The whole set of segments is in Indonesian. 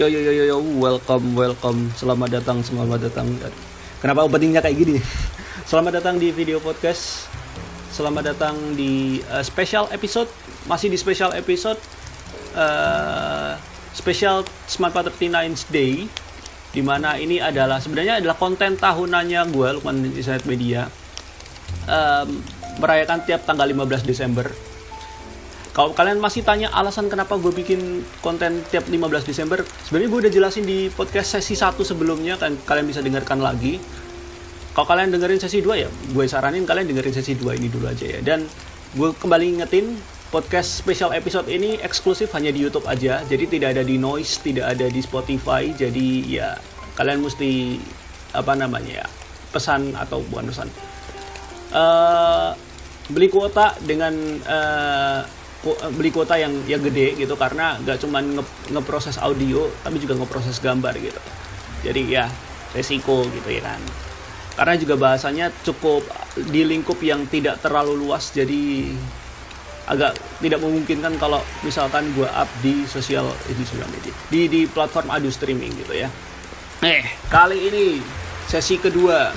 Yo yo yo yo yo, welcome. Selamat datang. Kenapa openingnya kayak gini? Selamat datang di video podcast. Selamat datang di special episode. Masih di special episode. Special Smart 39 Day. Dimana ini sebenarnya adalah konten tahunannya gue, Lukman Insight Media. Merayakan tiap tanggal 15 Desember. Kalau kalian masih tanya alasan kenapa gue bikin konten tiap 15 Desember, sebenarnya gue udah jelasin di podcast sesi 1 sebelumnya, kan kalian bisa dengarkan lagi. Kalau kalian dengerin sesi 2 ya, gue saranin kalian dengerin sesi 2 ini dulu aja ya. Dan gue kembali ingetin, podcast special episode ini eksklusif hanya di YouTube aja. Jadi tidak ada di Noise, tidak ada di Spotify. Jadi ya kalian mesti pesan atau bukan pesan. Beli kuota dengan beli kuota yang gede gitu, karena gak cuma ngeproses audio tapi juga ngeproses gambar gitu. Jadi ya resiko gitu ya kan, karena juga bahasanya cukup di lingkup yang tidak terlalu luas, jadi agak tidak memungkinkan kalau misalkan gue up di sosial media di platform audio streaming gitu ya. Kali ini sesi kedua,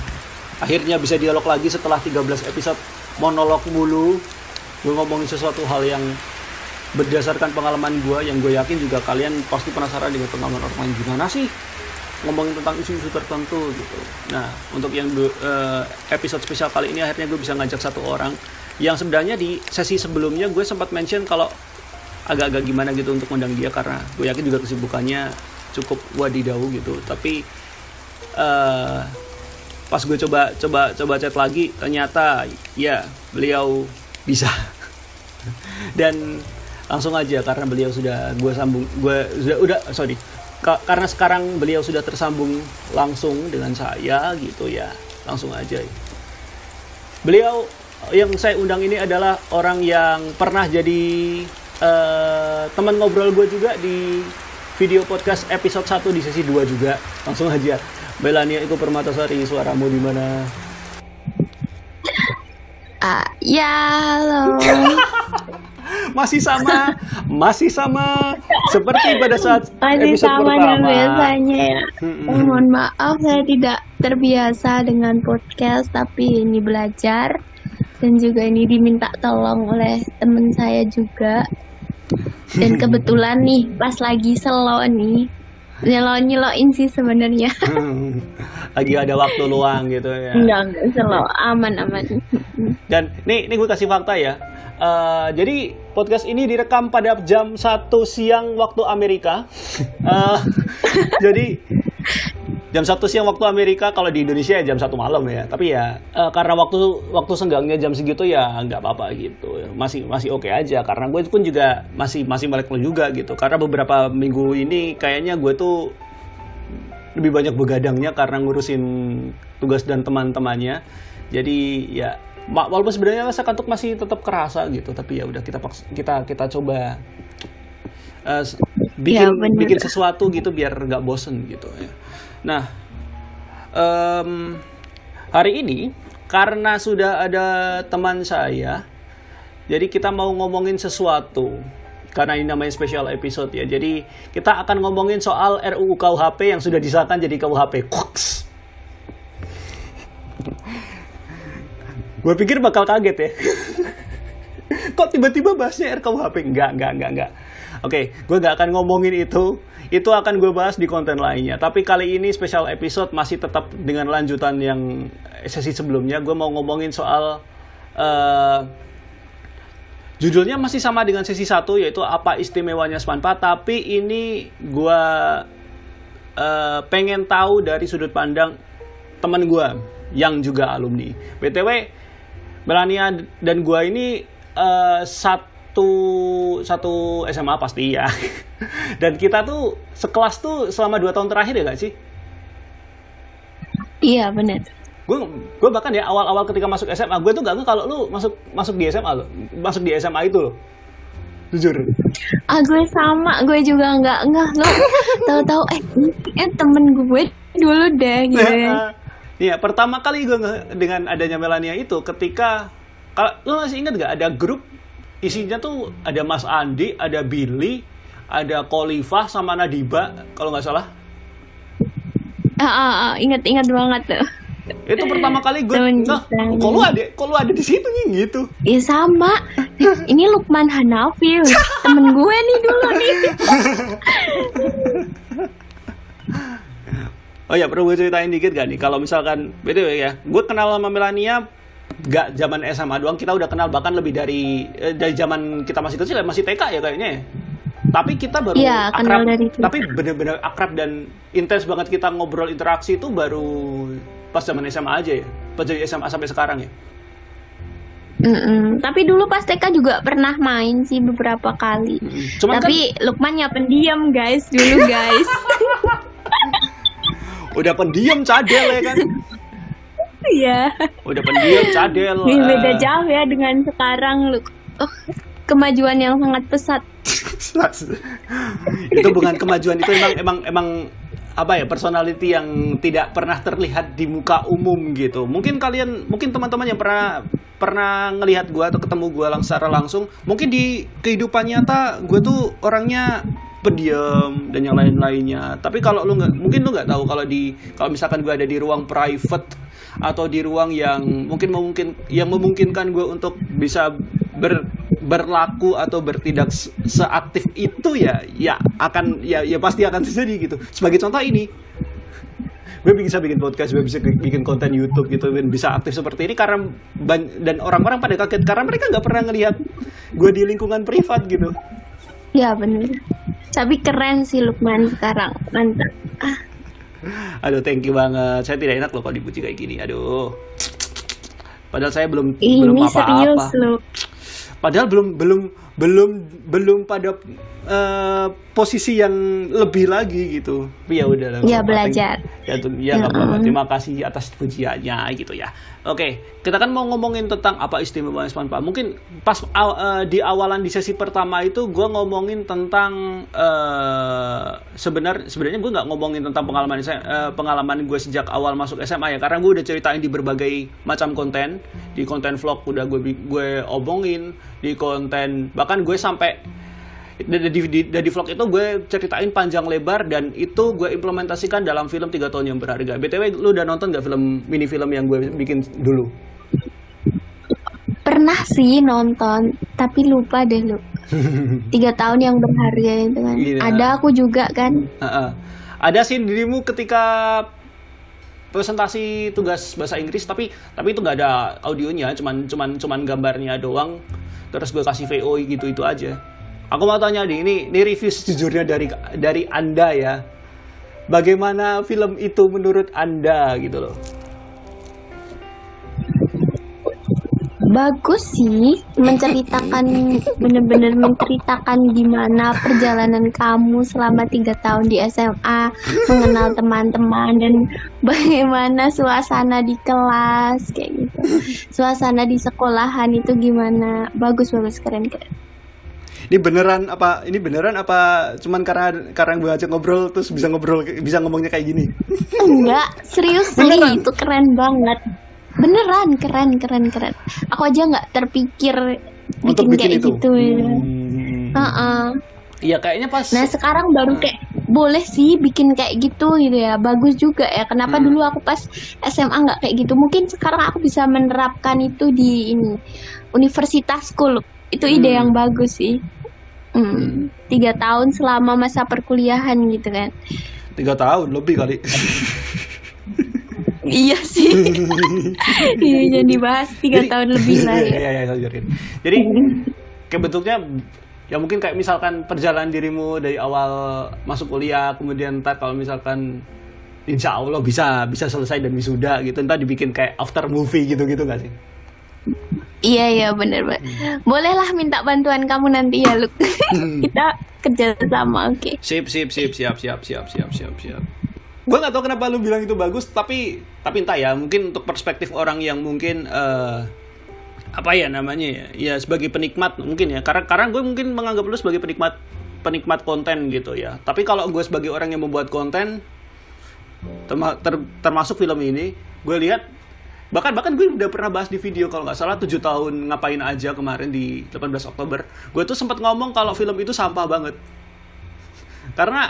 akhirnya bisa dialog lagi setelah 13 episode monolog mulu. Gue ngomongin sesuatu hal yang berdasarkan pengalaman gue, yang gue yakin juga kalian pasti penasaran dengan pengalaman orang lain, gimana sih ngomongin tentang isu-isu tertentu gitu. Nah, untuk yang episode spesial kali ini akhirnya gue bisa ngajak satu orang yang sebenarnya di sesi sebelumnya gue sempat mention kalau agak-agak gimana gitu untuk undang dia, karena gue yakin juga kesibukannya cukup wadidaw gitu. Tapi pas gue coba chat lagi, ternyata ya beliau bisa. Dan langsung aja, karena beliau sudah karena sekarang beliau sudah tersambung langsung dengan saya gitu ya, langsung aja. Beliau yang saya undang ini adalah orang yang pernah jadi teman ngobrol gue juga di video podcast episode 1 di sesi 2 juga. Langsung aja, Melania Iko Permatasari, suaramu di mana? Ya, halo. Masih sama seperti pada saat masih episode sama pertama. Dan biasanya ya. Mohon maaf, saya tidak terbiasa dengan podcast, tapi ini belajar dan juga ini diminta tolong oleh teman saya juga. Dan kebetulan nih pas lagi slow nih, nyeloin sih sebenarnya. Lagi ada waktu luang gitu ya. Enggak slow, aman. Dan nih gue kasih fakta ya. Jadi podcast ini direkam pada jam 1 siang waktu Amerika. Jadi jam 1 siang waktu Amerika, kalau di Indonesia ya jam 1 malam ya. Tapi ya karena waktu senggangnya jam segitu ya nggak apa-apa gitu. Masih oke aja, karena gue pun juga masih melek juga gitu. Karena beberapa minggu ini kayaknya gue tuh lebih banyak begadangnya karena ngurusin tugas dan teman-temannya. Jadi ya walaupun sebenarnya rasa kantuk masih tetap kerasa gitu, tapi ya udah kita coba bikin sesuatu gitu biar nggak bosen gitu ya. Nah, hari ini karena sudah ada teman saya, jadi kita mau ngomongin sesuatu. Karena ini namanya special episode ya, jadi kita akan ngomongin soal RUU KUHP yang sudah disahkan jadi KUHP. Gue pikir bakal kaget ya. Kok tiba-tiba bahasnya RKUHP? Enggak. Oke, gue gak akan ngomongin itu. Itu akan gue bahas di konten lainnya. Tapi kali ini special episode masih tetap dengan lanjutan yang sesi sebelumnya. Gue mau ngomongin soal judulnya masih sama dengan sesi 1, yaitu apa istimewanya SMAN4. Tapi ini gue pengen tahu dari sudut pandang teman gue yang juga alumni. BTW, Melania dan gue ini satu SMA pasti ya. Dan kita tuh sekelas tuh selama 2 tahun terakhir ya gak sih? Iya benar. Gue bahkan ya awal-awal ketika masuk SMA, gue tuh gak nge kalau lu masuk di SMA lo, masuk di SMA itu lo, jujur. Gue sama, gue juga nggak lo tahu-tahu temen gue dulu deh gitu. Iya, pertama kali gue dengan adanya Melania itu ketika, kalau lu masih ingat gak ada grup isinya tuh ada Mas Andi, ada Billy, ada Khalifah sama Nadiba kalau nggak salah. Ingat banget tuh. Itu pertama kali gue kok lu ada di situ nih gitu. Ya sama. Ini Lukman Hanafi, temen gue nih dulu nih. Oh ya, perlu gue ceritain dikit gak nih? Kalau misalkan, btw ya, gue kenal sama Melania gak zaman SMA doang, kita udah kenal bahkan lebih dari zaman kita masih kecil, masih TK ya kayaknya. Tapi kita baru akrab, tapi bener-bener akrab dan intens banget kita ngobrol interaksi itu baru pas zaman SMA aja ya, pas dari SMA sampai sekarang ya. Tapi dulu pas TK juga pernah main sih beberapa kali. Tapi kan, Lukman ya pendiam guys dulu guys. Udah pendiam cadel ya kan? Iya. Udah pendiam cadel. Beda jauh ya dengan sekarang, kemajuan yang sangat pesat. Itu bukan kemajuan, itu emang apa ya, personality yang tidak pernah terlihat di muka umum gitu. Mungkin teman-teman yang pernah ngelihat gue atau ketemu gue secara langsung, mungkin di kehidupan nyata gue tuh orangnya pendiam dan yang lain-lainnya. Tapi kalau lu nggak tahu kalau misalkan gue ada di ruang private atau di ruang yang memungkinkan gue untuk bisa berlaku atau bertindak seaktif itu ya pasti akan terjadi gitu. Sebagai contoh ini, gue bisa bikin podcast, gue bisa bikin konten YouTube gitu, dan bisa aktif seperti ini karena dan orang-orang pada kaget karena mereka nggak pernah ngelihat gue di lingkungan privat gitu. Ya benar. Tapi keren sih Lukman sekarang, mantap. Aduh, thank you banget. Saya tidak enak loh kalau dipuji kayak gini. Aduh. Padahal saya belum apa-apa. Padahal belum pada posisi yang lebih lagi gitu. Tapi ya udah lah. Ya belajar. Ya nggak apa-apa. Terima kasih atas pujiannya gitu ya. Oke, kita kan mau ngomongin tentang apa istimewa Pak. Mungkin pas di awalan di sesi pertama itu gue ngomongin tentang sebenarnya gue nggak ngomongin tentang pengalaman gue sejak awal masuk SMA ya, karena gue udah ceritain di berbagai macam konten. Di konten vlog udah gue omongin, di konten bahkan gue sampai di vlog itu gue ceritain panjang lebar, dan itu gue implementasikan dalam film 3 tahun yang berharga. BTW, lu udah nonton gak mini film yang gue bikin dulu? Pernah sih nonton, tapi lupa deh lu. 3 tahun yang berharga itu kan. Iya. Ada aku juga kan. Ada sih dirimu ketika presentasi tugas bahasa Inggris, tapi itu nggak ada audionya, cuman gambarnya doang. Terus gue kasih VO gitu itu aja. Aku mau tanya ini review sejujurnya dari Anda ya. Bagaimana film itu menurut Anda gitu loh? Bagus sih, bener-bener menceritakan gimana perjalanan kamu selama 3 tahun di SMA, mengenal teman-teman, dan bagaimana suasana di kelas kayak gitu. Suasana di sekolahan itu gimana? Bagus, keren. Ini beneran apa cuman karena gue ajak ngobrol terus bisa ngomongnya kayak gini? Enggak, serius sih, itu keren banget. Beneran keren. Aku aja nggak terpikir bikin kayak itu. Gitu. Iya, kayaknya pas. Nah, sekarang baru kayak boleh sih bikin kayak gitu ya. Bagus juga ya. Kenapa dulu aku pas SMA nggak kayak gitu? Mungkin sekarang aku bisa menerapkan itu di universitasku. Itu ide yang bagus sih. 3 tahun selama masa perkuliahan gitu kan. 3 tahun lebih kali. Iya sih. Iya, jadi bahas 3 tahun lebih lah ya. Iya. Jadi kayak bentuknya ya mungkin kayak misalkan perjalanan dirimu dari awal masuk kuliah, kemudian ntar kalau misalkan insya Allah bisa selesai dan wisuda gitu, ntar dibikin kayak after movie gitu nggak sih? Iya bener. Bolehlah minta bantuan kamu nanti ya, Luk. Kita kerja sama, oke. Siap. Gue nggak tahu kenapa lu bilang itu bagus, tapi entah ya, mungkin untuk perspektif orang yang mungkin apa ya namanya ya sebagai penikmat mungkin ya, karena gue mungkin menganggap lu sebagai penikmat konten gitu ya. Tapi kalau gue sebagai orang yang membuat konten, termasuk film ini, gue lihat bahkan gue udah pernah bahas di video kalau nggak salah 7 tahun ngapain aja kemarin di 18 Oktober. Gue tuh sempat ngomong kalau film itu sampah banget. Karena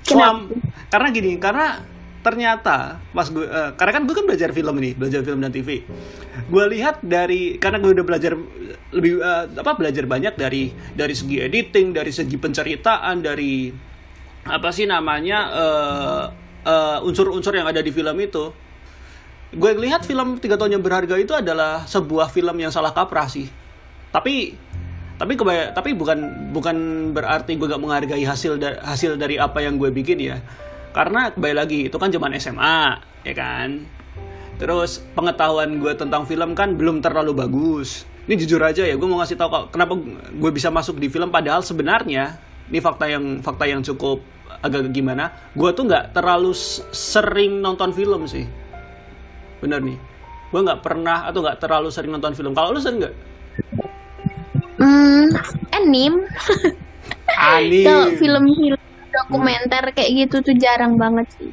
Kenapa? karena gini, karena ternyata pas gue karena kan gue kan belajar film dan TV. Gue lihat karena gue udah belajar lebih belajar banyak dari segi editing, dari segi penceritaan, dari apa sih namanya unsur-unsur yang ada di film itu. Gue lihat film 3 tahun yang berharga itu adalah sebuah film yang salah kaprah sih. Tapi bukan berarti gue gak menghargai hasil dari apa yang gue bikin ya. Karena kembali lagi itu kan zaman SMA, ya kan. Terus pengetahuan gue tentang film kan belum terlalu bagus. Ini jujur aja ya, gue mau ngasih tahu kenapa gue bisa masuk di film, padahal sebenarnya ini fakta yang cukup agak gimana. Gue tuh nggak terlalu sering nonton film sih. Bener nih, gue nggak pernah atau nggak terlalu sering nonton film. Kalau lu sering nggak? Anime. Tuh film-film dokumenter kayak gitu tuh jarang banget sih.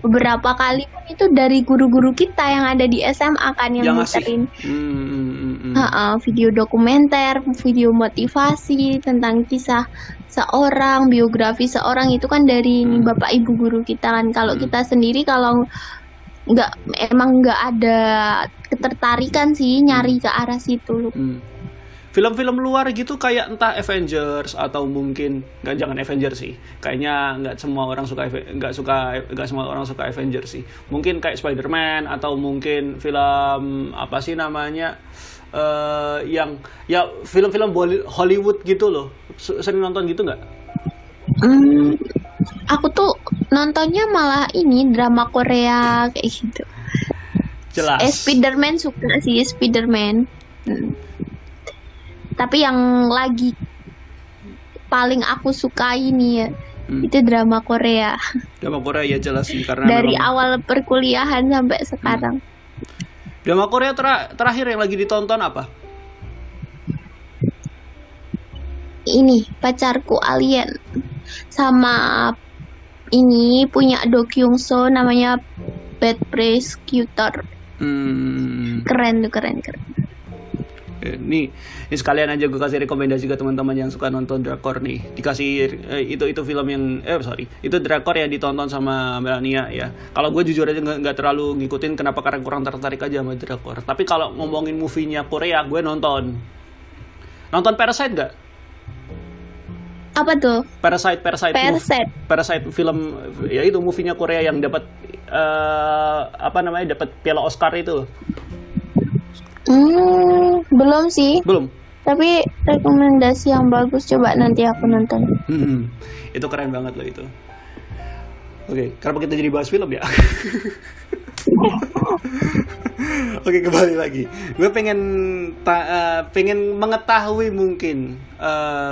Beberapa kali pun itu dari guru-guru kita yang ada di SMA kan yang muterin video dokumenter, video motivasi tentang kisah seorang, biografi seorang, itu kan dari bapak ibu guru kita kan. Kalau kita sendiri kalau emang nggak ada ketertarikan sih nyari ke arah situ. Film-film luar gitu kayak entah Avengers atau mungkin jangan Avengers sih, kayaknya nggak semua orang suka Avengers sih. Mungkin kayak Spider-Man atau mungkin film apa sih namanya yang ya film-film Hollywood gitu loh. Sering nonton gitu nggak? Aku tuh nontonnya malah ini drama Korea kayak gitu. Jelas. Spider-Man suka sih, Spider-Man. Tapi yang lagi paling aku suka ini ya, itu drama Korea. Drama Korea ya jelas sih, karena dari awal perkuliahan sampai sekarang. Drama Korea terakhir yang lagi ditonton apa? Ini Pacarku Alien, sama ini punya Do Kyung So namanya Bad Prosecutor. Keren. Nih sekalian aja gue kasih rekomendasi ke teman-teman yang suka nonton drakor nih. Dikasih itu film yang itu drakor yang ditonton sama Melania ya. Kalau gue jujur aja nggak terlalu ngikutin, kenapa, karena kurang tertarik aja sama drakor. Tapi kalau ngomongin movie-nya Korea, gue nonton Parasite nggak? Apa tuh? Parasite film ya, itu movie-nya Korea yang dapat dapat piala Oscar itu. Belum sih. Belum. Tapi rekomendasi yang bagus, coba nanti aku nonton. Itu keren banget loh itu. Oke, kenapa kita jadi bahas film ya? Oke, kembali lagi. Gue pengen mengetahui mungkin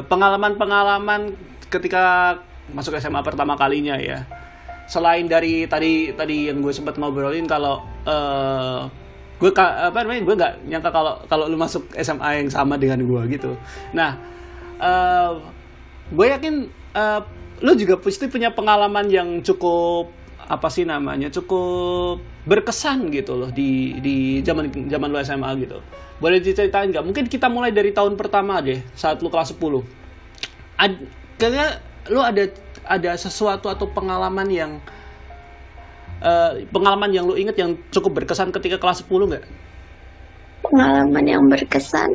pengalaman ketika masuk SMA pertama kalinya ya. Selain dari tadi yang gue sempat ngobrolin, kalau gue nggak nyangka kalau lu masuk SMA yang sama dengan gue gitu. Nah, gue yakin lu juga pasti punya pengalaman yang cukup cukup berkesan gitu loh di zaman lu SMA gitu. Boleh diceritain nggak? Mungkin kita mulai dari tahun pertama deh, saat lu kelas 10. Kayaknya lu ada sesuatu atau pengalaman yang lu inget yang cukup berkesan ketika kelas 10 nggak? Pengalaman yang berkesan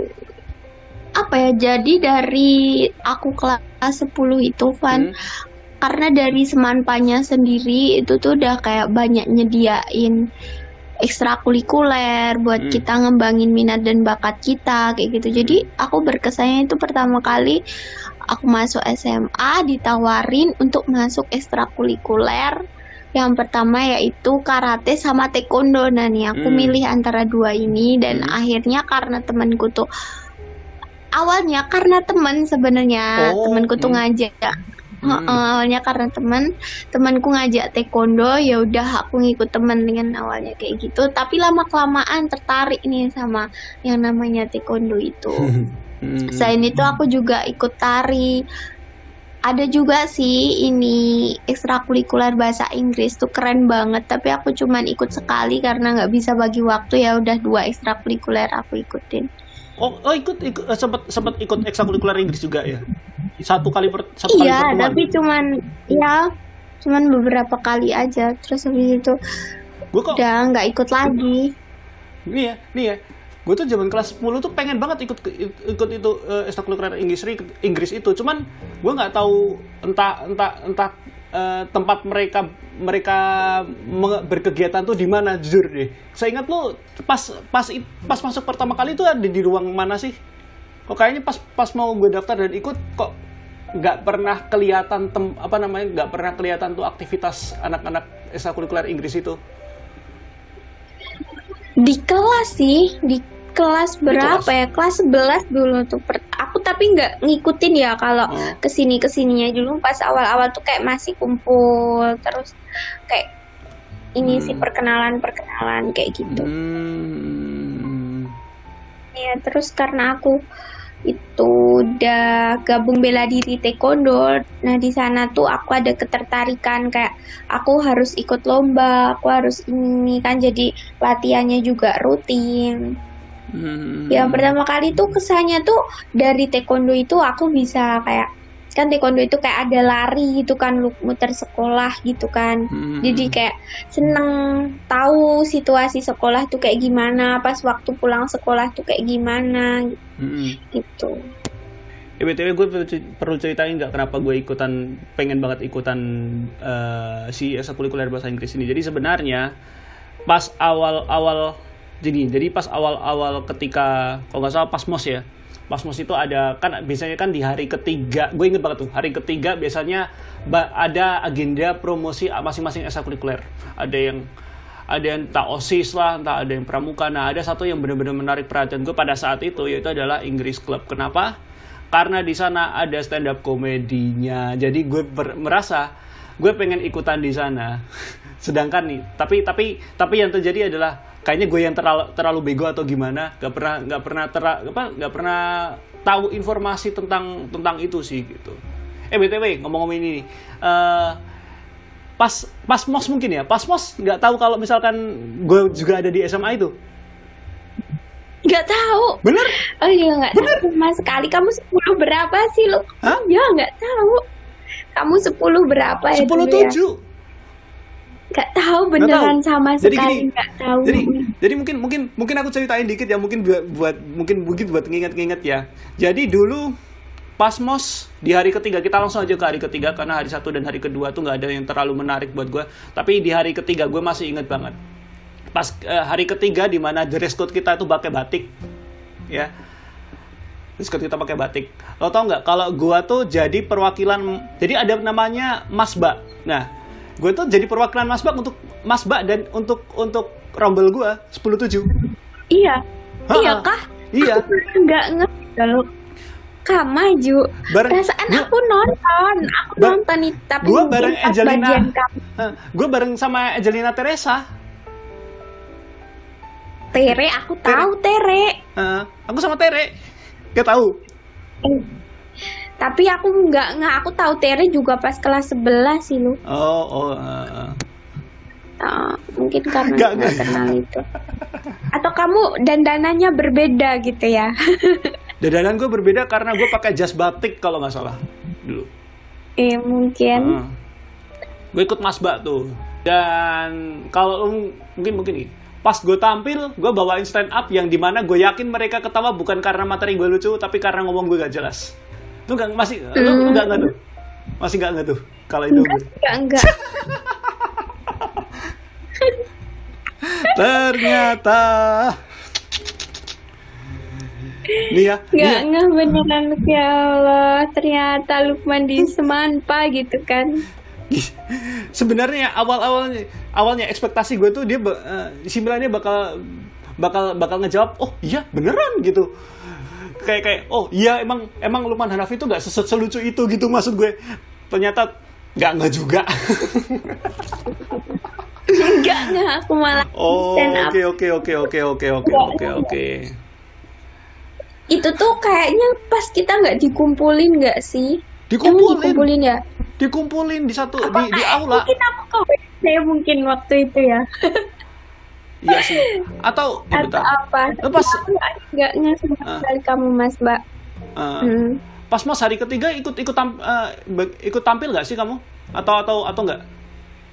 apa ya? Jadi dari aku kelas 10 itu, Van, karena dari Semanpanya sendiri itu tuh udah kayak banyak nyediain ekstrakurikuler buat kita ngembangin minat dan bakat kita kayak gitu. Jadi aku berkesannya itu pertama kali aku masuk SMA ditawarin untuk masuk ekstrakurikuler. Yang pertama yaitu karate sama taekwondo. Nah nih aku milih antara dua ini, dan akhirnya karena temanku tuh awalnya karena teman sebenarnya temanku tuh ngajak. Awalnya karena temanku ngajak taekwondo, ya udah aku ngikut teman dengan awalnya kayak gitu. Tapi lama kelamaan tertarik nih sama yang namanya taekwondo itu. Selain itu aku juga ikut tari. Ada juga sih ini ekstrakurikuler bahasa Inggris tuh keren banget, tapi aku cuman ikut sekali karena nggak bisa bagi waktu, ya udah 2 ekstrakurikuler aku ikutin. ikut sempat ikut ekstrakurikuler Inggris juga ya. Satu kali Iya, pertemuan. tapi cuman beberapa kali aja. Terus habis itu Gue kok udah nggak ikut lagi. nih ya. Gue tuh zaman kelas 10 tuh pengen banget ikut itu ekstrakurikuler Inggris itu. Cuman gue nggak tahu entah tempat mereka berkegiatan tuh di mana, jujur deh. Saya ingat lu pas masuk pertama kali itu ada di ruang mana sih? Kok kayaknya pas mau gue daftar dan ikut kok nggak pernah kelihatan nggak pernah kelihatan tuh aktivitas anak-anak ekstrakurikuler Inggris itu. Di kelas sih, di kelas berapa ya? Kelas 11 dulu tuh. Aku tapi nggak ngikutin ya kalau kesininya dulu. Pas awal-awal tuh kayak masih kumpul, terus kayak ini sih perkenalan kayak gitu. Ya terus karena aku itu udah gabung bela diri taekwondo, nah di sana tuh aku ada ketertarikan kayak aku harus ikut lomba, aku harus ini kan, jadi latihannya juga rutin. Yang pertama kali tuh kesannya tuh dari taekwondo itu aku bisa kayak, kan taekwondo itu kayak ada lari gitu kan, muter sekolah gitu kan. Jadi kayak seneng tahu situasi sekolah tuh kayak gimana, pas waktu pulang sekolah tuh kayak gimana gitu. BTW gue perlu ceritain nggak kenapa gue pengen banget ikutan si ekstrakurikuler bahasa Inggris ini. Jadi sebenarnya pas awal-awal ketika kalau nggak salah pas MOS itu ada kan, biasanya kan di hari ketiga, gue inget banget tuh, hari ketiga biasanya ada agenda promosi masing-masing ekstrakurikuler. Ada yang entah OSIS lah, entah ada yang pramuka. Nah, ada satu yang benar-benar menarik perhatian gue pada saat itu, yaitu adalah Inggris Club. Kenapa? Karena di sana ada stand up komedinya. Jadi gue merasa gue pengen ikutan di sana. Sedangkan nih, tapi yang terjadi adalah kayaknya gue yang terlalu bego atau gimana, nggak pernah tahu informasi tentang itu sih gitu. BTW ngomong-ngomong ini nih, pas MOS mungkin ya, pas MOS nggak tahu kalau misalkan gue juga ada di SMA itu. Nggak tahu. Bener? Oh iya, nggak tahu sama sekali. Kamu 10 berapa sih lo? Hah? Ya nggak tahu. Kamu 10 berapa ya? 10-7. Nggak tahu beneran sama sekali, nggak tahu. Jadi mungkin aku ceritain dikit ya, mungkin buat nginget ya. Jadi dulu pas MOS di hari ketiga, kita langsung aja ke hari ketiga karena hari 1 dan hari kedua tuh nggak ada yang terlalu menarik buat gue. Tapi di hari ketiga gue masih inget banget. Pas hari ketiga di mana dress code kita itu pakai batik, ya. Dress code kita pakai batik. Lo tau nggak kalau gue tuh jadi perwakilan, jadi ada namanya Masba. Nah, gue tuh jadi perwakilan Masba dan untuk rombel gue 10-7. Iya. Iya kah? Iya. Aku nggak ngerti loh. Kak maju. Perasaan aku nonton itu, tapi gue bareng Angelina. Gue bareng sama Angelina Teresa. Tere, aku tahu Tere. Aku sama Tere. Gak tahu. Tapi aku nggak, aku tahu Tere juga pas kelas 11 sih lu. Mungkin karena nggak kenal itu. Atau kamu dandanannya berbeda gitu ya? Dandanan gue berbeda karena gue pakai jas batik kalau nggak salah dulu. Mungkin. Gue ikut Masba tuh. Dan kalau mungkin nih, pas gue tampil, gue bawain stand up yang dimana gue yakin mereka ketawa bukan karena materi gue lucu, tapi karena ngomong gue gak jelas. Lu nggak tuh? Masih nggak tuh kalau itu? Enggak. Ternyata nih ya. Nggak beneran, ya Allah. Ternyata Lukman di Semanpa gitu kan. Sebenarnya awalnya ekspektasi gue tuh dia si Milania bakal ngejawab, oh iya beneran gitu. Kayak oh iya emang Lukman Hanafi itu nggak selucu itu gitu, maksud gue. Ternyata nggak juga. Enggak, aku malah stand up. Oke. Itu tuh kayaknya pas kita nggak dikumpulin nggak sih? Dikumpulin ya? Dikumpulin di aula. Mungkin aku ke WC mungkin waktu itu ya. Iya sih. Atau ya Atau bentar. apa? Pas Nggak sama sekali kamu Mas Mbak. pas Mas hari ketiga ikut tampil nggak sih kamu? Atau nggak?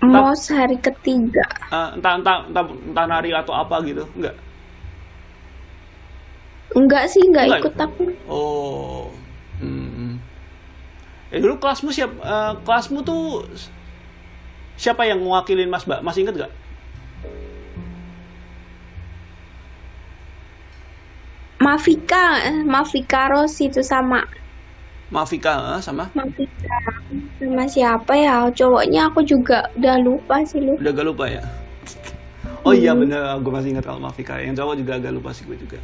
Mos hari ketiga. Entah nari atau apa gitu, nggak? Enggak sih, nggak Enggak. ikut aku. Oh. Dulu kelasmu tuh siapa yang mewakilin Mas Mbak? Masih inget nggak? Mafika Rossi itu sama Mafika sama? Mafika sama siapa ya? Cowoknya aku juga udah lupa sih lu. Udah agak lupa ya? Oh iya bener, gue masih ingat kalau Mafika. Yang cowok juga agak lupa sih gue juga.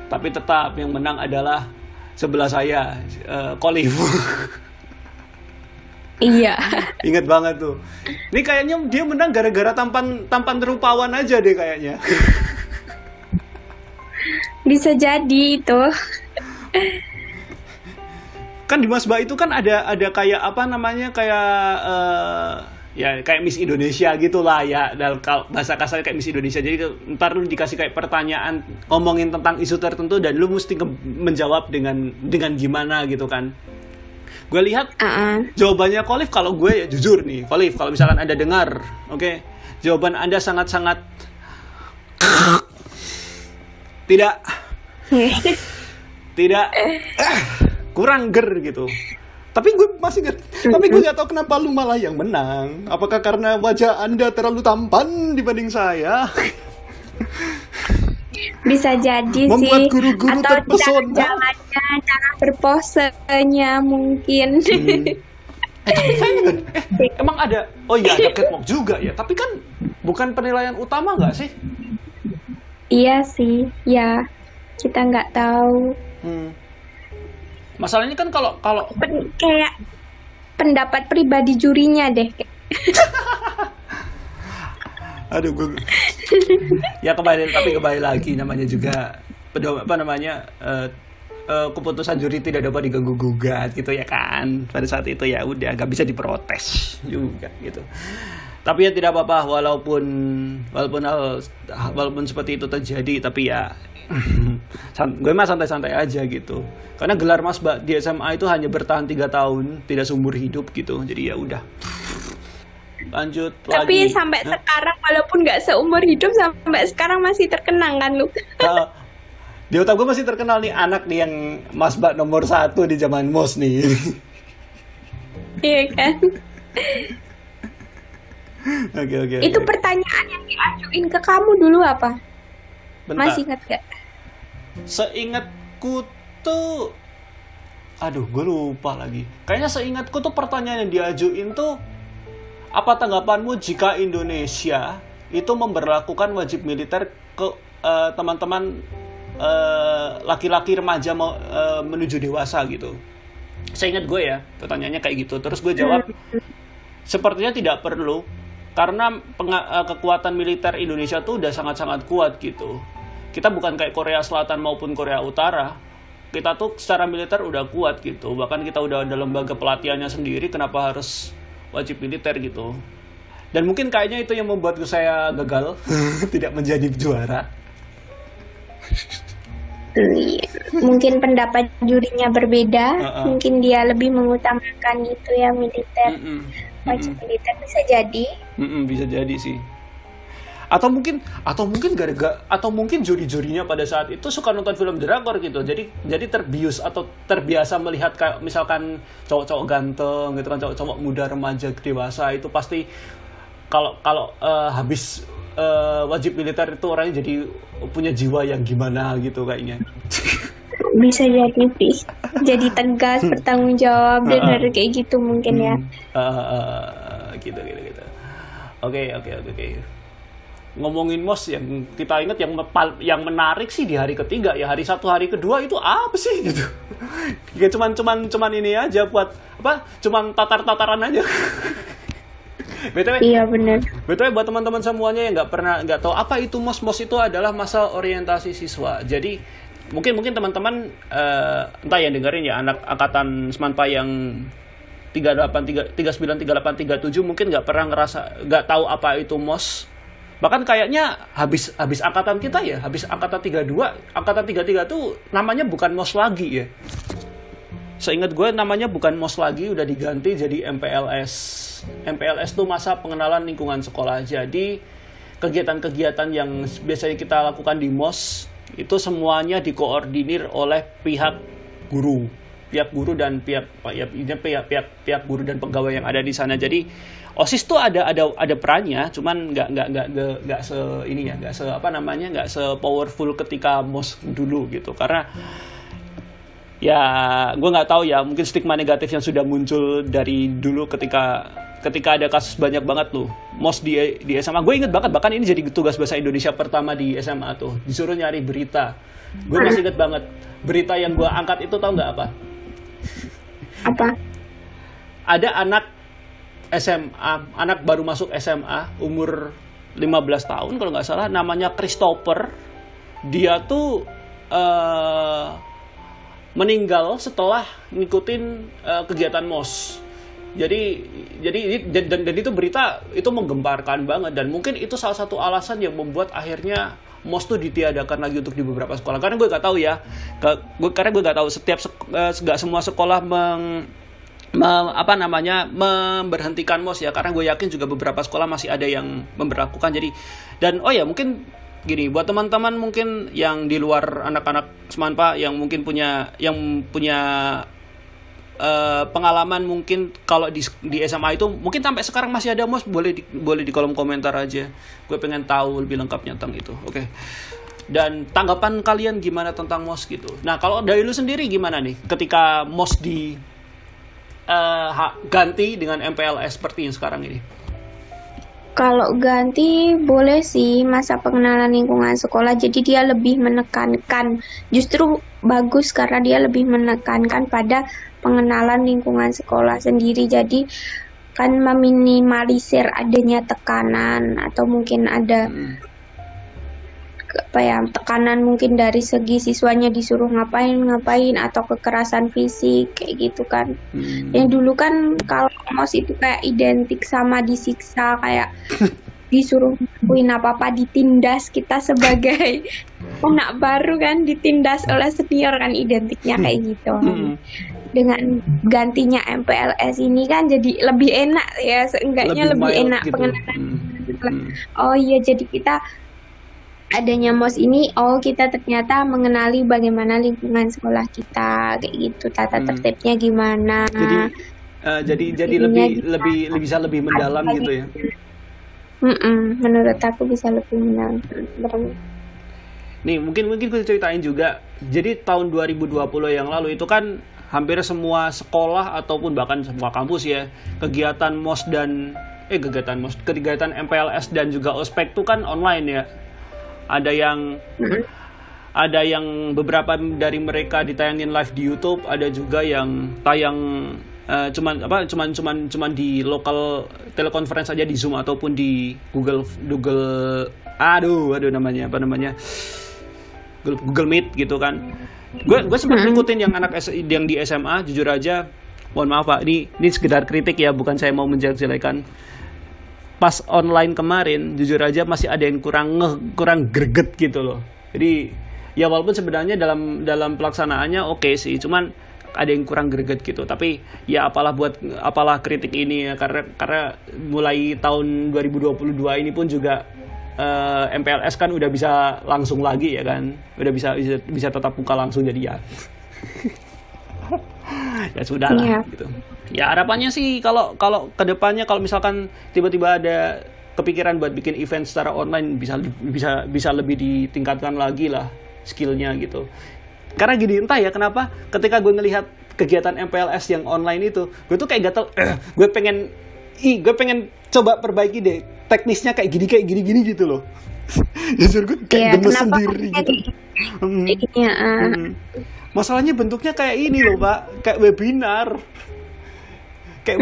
Tapi tetap yang menang adalah sebelah saya, Kolif. Iya. Ingat banget tuh. Ini kayaknya dia menang gara-gara tampan terupawan aja deh kayaknya. Bisa jadi itu. Kan di Mas Mbak itu kan ada kayak apa namanya ya kayak Miss Indonesia gitulah ya, dalam bahasa kasar kayak Miss Indonesia. Jadi ntar lu dikasih kayak pertanyaan ngomongin tentang isu tertentu dan lu mesti menjawab dengan gimana gitu kan. Gue lihat jawabannya Kolif, kalau gue ya jujur nih Kolif, kalau misalkan Anda dengar, oke, jawaban Anda sangat-sangat tidak kurang ger gitu. Tapi gue masih tapi gue nggak tahu kenapa lu malah yang menang. Apakah karena wajah Anda terlalu tampan dibanding saya? Bisa jadi Membuat sih. guru-guru Atau terpesona. jalannya, cara berposenya mungkin. Tapi kayaknya emang ada. Oh iya, ada catwalk juga ya. Tapi kan bukan penilaian utama nggak sih? Iya sih, ya kita nggak tahu. Masalahnya kan kalau Kayak pendapat pribadi jurinya deh. aduh gue ya kembali lagi, namanya juga apa namanya keputusan juri tidak dapat diganggu gugat gitu ya kan. Pada saat itu ya udah gak bisa diprotes juga gitu. Tapi ya tidak apa-apa, walaupun seperti itu terjadi, tapi ya gue mah santai-santai aja gitu. Karena gelar Mas Mbak di SMA itu hanya bertahan 3 tahun, tidak seumur hidup gitu. Jadi ya udah. Lanjut Tapi lagi. sampai sekarang walaupun nggak seumur hidup, sampai sekarang masih terkenang kan lu? Di otak gue masih terkenal nih anak nih yang Mas Mbak nomor 1 di zaman MOS nih. Iya kan? Oke. Itu pertanyaan yang diajuin ke kamu dulu apa? Bentar. Masih ingat gak? Seingatku tuh, aduh gue lupa lagi. Kayaknya seingatku tuh pertanyaan yang diajuin tuh, apa tanggapanmu jika Indonesia itu memberlakukan wajib militer ke teman-teman laki-laki remaja menuju dewasa gitu. Seingat gue ya, pertanyaannya kayak gitu. Terus gue jawab, sepertinya tidak perlu, karena kekuatan militer Indonesia tuh udah sangat-sangat kuat gitu. Kita bukan kayak Korea Selatan maupun Korea Utara. Kita tuh secara militer udah kuat gitu. Bahkan kita udah ada lembaga pelatihannya sendiri, kenapa harus wajib militer gitu. Dan mungkin kayaknya itu yang membuat saya gagal tidak menjadi juara. Mungkin pendapat jurinya berbeda. Mungkin dia lebih mengutamakan itu ya, militer. Wajib militer, bisa jadi. Bisa jadi sih. Atau mungkin juri-jurinya pada saat itu suka nonton film drakor gitu. Jadi terbius atau terbiasa melihat kayak misalkan cowok-cowok ganteng gitu kan, cowok-cowok muda, remaja, dewasa itu pasti kalau habis wajib militer itu orangnya jadi punya jiwa yang gimana gitu kayaknya. Bisa jadi sih. Jadi tegas, bertanggung jawab, benar kayak gitu mungkin ya. Gitu. Oke. Ngomongin MOS yang kita ingat yang menarik sih di hari ketiga ya, hari satu hari kedua itu apa sih gitu. Ya cuman ini aja buat apa? Cuman tatar-tataran aja. BTW. Iya benar. BTW buat teman-teman semuanya yang nggak tahu apa itu MOS. MOS itu adalah masa orientasi siswa. Jadi mungkin teman-teman entah yang dengerin ya, anak angkatan Semanpa yang 39, 38, 37 mungkin nggak tahu apa itu MOS. Bahkan kayaknya habis angkatan kita ya, habis angkatan 32, angkatan 33 tuh namanya bukan MOS lagi ya. Seingat gue namanya bukan MOS lagi, udah diganti jadi MPLS. MPLS tuh masa pengenalan lingkungan sekolah. Jadi kegiatan-kegiatan yang biasanya kita lakukan di MOS itu semuanya dikoordinir oleh pihak guru dan pihak guru dan pegawai yang ada di sana. Jadi OSIS tuh ada perannya, cuman nggak se powerful ketika MOS dulu gitu. Karena ya gue nggak tahu ya, mungkin stigma negatif yang sudah muncul dari dulu ketika ada kasus banyak banget tuh MOS di SMA. Gue inget banget, bahkan ini jadi tugas bahasa Indonesia pertama di SMA tuh, disuruh nyari berita. Gue masih inget banget berita yang gue angkat itu, tau nggak apa? Ada anak SMA, anak baru masuk SMA, umur 15 tahun kalau nggak salah, namanya Christopher. Dia tuh meninggal setelah ngikutin kegiatan MOS. Jadi dan itu berita itu menggemparkan banget, dan mungkin itu salah satu alasan yang membuat akhirnya MOS tuh ditiadakan lagi untuk di beberapa sekolah. Karena gue nggak tahu ya, karena gue nggak tahu nggak semua sekolah memberhentikan MOS ya, karena gue yakin juga beberapa sekolah masih ada yang memberlakukan. Jadi dan mungkin gini, buat teman-teman mungkin yang di luar anak-anak Semanpa yang mungkin punya pengalaman, mungkin kalau di SMA itu mungkin sampai sekarang masih ada MOS, boleh di kolom komentar aja. Gue pengen tahu lebih lengkapnya tentang itu. Oke. Dan tanggapan kalian gimana tentang MOS gitu. Nah, kalau dari lu sendiri gimana nih ketika MOS ganti dengan MPLS seperti yang sekarang ini? Kalau ganti boleh sih masa pengenalan lingkungan sekolah, jadi dia lebih menekankan, justru bagus karena dia lebih menekankan pada pengenalan lingkungan sekolah sendiri. Jadi kan meminimalisir adanya tekanan atau mungkin ada tekanan mungkin dari segi siswanya disuruh ngapain atau kekerasan fisik kayak gitu kan. Yang dulu kan kalau MOS itu kayak identik sama disiksa, kayak disuruh ngelakuin apa-apa, ditindas. Kita sebagai anak baru kan ditindas oleh senior kan, identiknya kayak gitu. Dengan gantinya MPLS ini kan jadi lebih enak ya, seenggaknya lebih enak gitu pengenalan. Oh iya, jadi kita adanya MOS ini, kita ternyata mengenali bagaimana lingkungan sekolah kita kayak gitu, tata tertibnya gimana. Jadi lebih bisa lebih mendalam gitu ya. Menurut aku bisa lebih mendalam. Nih mungkin gue ceritain juga. Jadi tahun 2020 yang lalu itu kan hampir semua sekolah ataupun bahkan semua kampus ya, kegiatan MPLS dan juga ospek itu kan online ya. Ada yang beberapa dari mereka ditayangin live di YouTube, ada juga yang tayang cuman di lokal telekonferensi aja di Zoom ataupun di Google Google Meet gitu kan. Gue sempat ngikutin yang yang di SMA, jujur aja, mohon maaf Pak, ini sekedar kritik ya, bukan saya mau menjelek-jelekan. Pas online kemarin, jujur aja masih ada yang kurang greget gitu loh. Jadi ya walaupun sebenarnya dalam pelaksanaannya oke sih, cuman ada yang kurang greget gitu. Tapi ya apalah kritik ini ya, karena mulai tahun 2022 ini pun juga MPLS kan udah bisa langsung lagi ya kan, udah bisa tetap muka langsung, jadi ya ya sudah lah gitu. Ya harapannya sih kalau kedepannya kalau misalkan tiba-tiba ada kepikiran buat bikin event secara online, bisa lebih ditingkatkan lagi lah skillnya gitu. Karena gini, entah ya kenapa ketika gue ngelihat kegiatan MPLS yang online itu, gue tuh kayak gatel, gue pengen coba perbaiki deh teknisnya kayak gini gitu loh. Jujur gue kayak gemes sendiri gitu. Masalahnya bentuknya kayak ini loh Pak, kayak webinar. Kayak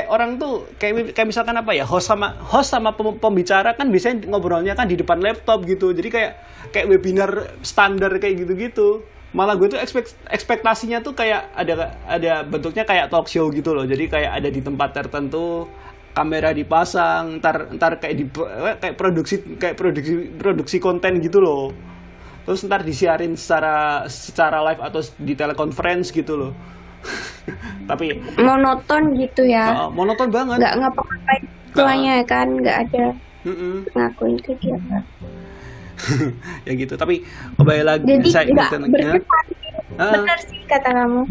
orang tuh kayak misalkan apa ya, host sama pembicara kan biasanya ngobrolnya kan di depan laptop gitu. Jadi kayak webinar standar kayak gitu. Malah gue tuh ekspektasinya tuh kayak ada bentuknya kayak talk show gitu loh. Jadi kayak ada di tempat tertentu, kamera dipasang, ntar kayak produksi konten gitu loh. Terus ntar disiarin secara live atau di teleconference gitu loh. Tapi monoton gitu ya. Monoton banget. Nggak ngapa-ngapain tuanya kan, nggak ada ngakuin kegiatan. Ya gitu. Tapi kembali lagi jadi nggak berkesan. Benar sih kata kamu.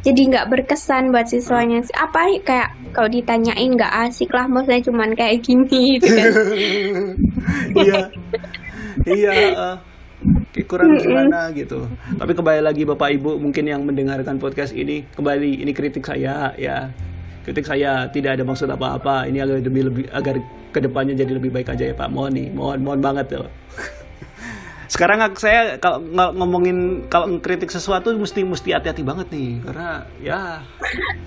Jadi nggak berkesan buat siswanya. Apa kayak kalau ditanyain nggak asik lah, maksudnya cuman kayak gini gitu kan. Iya kayak kurang gimana gitu. Tapi kembali lagi Bapak Ibu mungkin yang mendengarkan podcast ini, kembali ini kritik saya ya. Kritik saya tidak ada maksud apa-apa. Ini agar kedepannya jadi lebih baik aja ya Pak. Mohon banget tuh. Sekarang saya kalau ngomongin, kalau kritik sesuatu mesti hati-hati banget nih, karena ya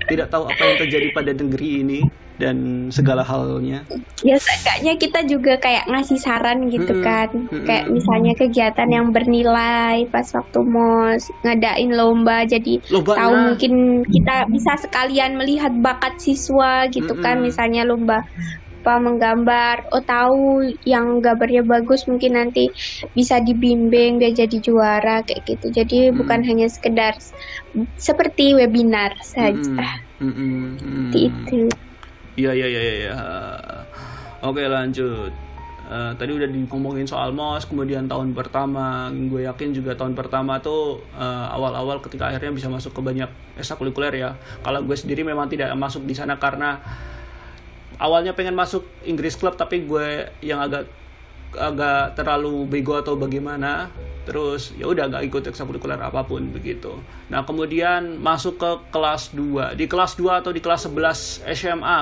tidak tahu apa yang terjadi pada negeri ini dan segala halnya. Ya seenggaknya kita juga kayak ngasih saran gitu kan. Kayak misalnya kegiatan yang bernilai pas waktu MOS, ngadain lomba, jadi tahu mungkin kita bisa sekalian melihat bakat siswa gitu kan. Misalnya lomba apa menggambar, tahu yang gambarnya bagus mungkin nanti bisa dibimbing dia jadi juara kayak gitu. Jadi bukan hanya sekedar seperti webinar saja. Seperti itu. Iya. Oke, lanjut. Tadi udah ngomongin soal MOS, kemudian tahun pertama. Gue yakin juga tahun pertama tuh awal-awal ketika akhirnya bisa masuk ke banyak ekstrakurikuler ya. Kalau gue sendiri memang tidak masuk di sana karena awalnya pengen masuk Inggris Club, tapi gue yang agak terlalu bego atau bagaimana. Terus ya udah gak ikut ekstrakurikuler apapun begitu. Nah, kemudian masuk ke kelas 2. Di kelas 2 atau di kelas 11 SMA,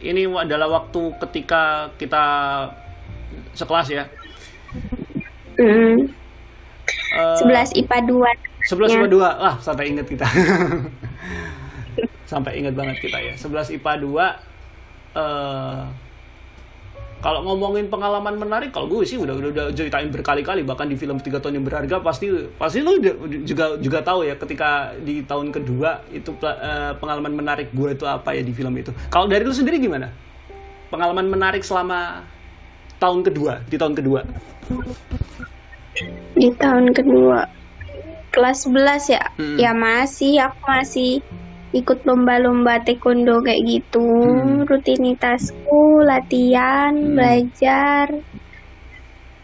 ini adalah waktu ketika kita sekelas ya. 11 IPA 2. 11 IPA 2. Lah, sampai ingat kita. Sampai ingat banget kita ya. 11 IPA 2. Kalau ngomongin pengalaman menarik, kalau gue sih udah ceritain berkali-kali, bahkan di film 3 tahun yang berharga pasti lo juga tahu ya, ketika di tahun kedua itu pengalaman menarik gue itu apa ya di film itu. Kalau dari lo sendiri gimana? Pengalaman menarik selama di tahun kedua. Di tahun kedua kelas 11 ya. Ya aku masih ikut lomba-lomba taekwondo kayak gitu. Rutinitasku latihan, belajar.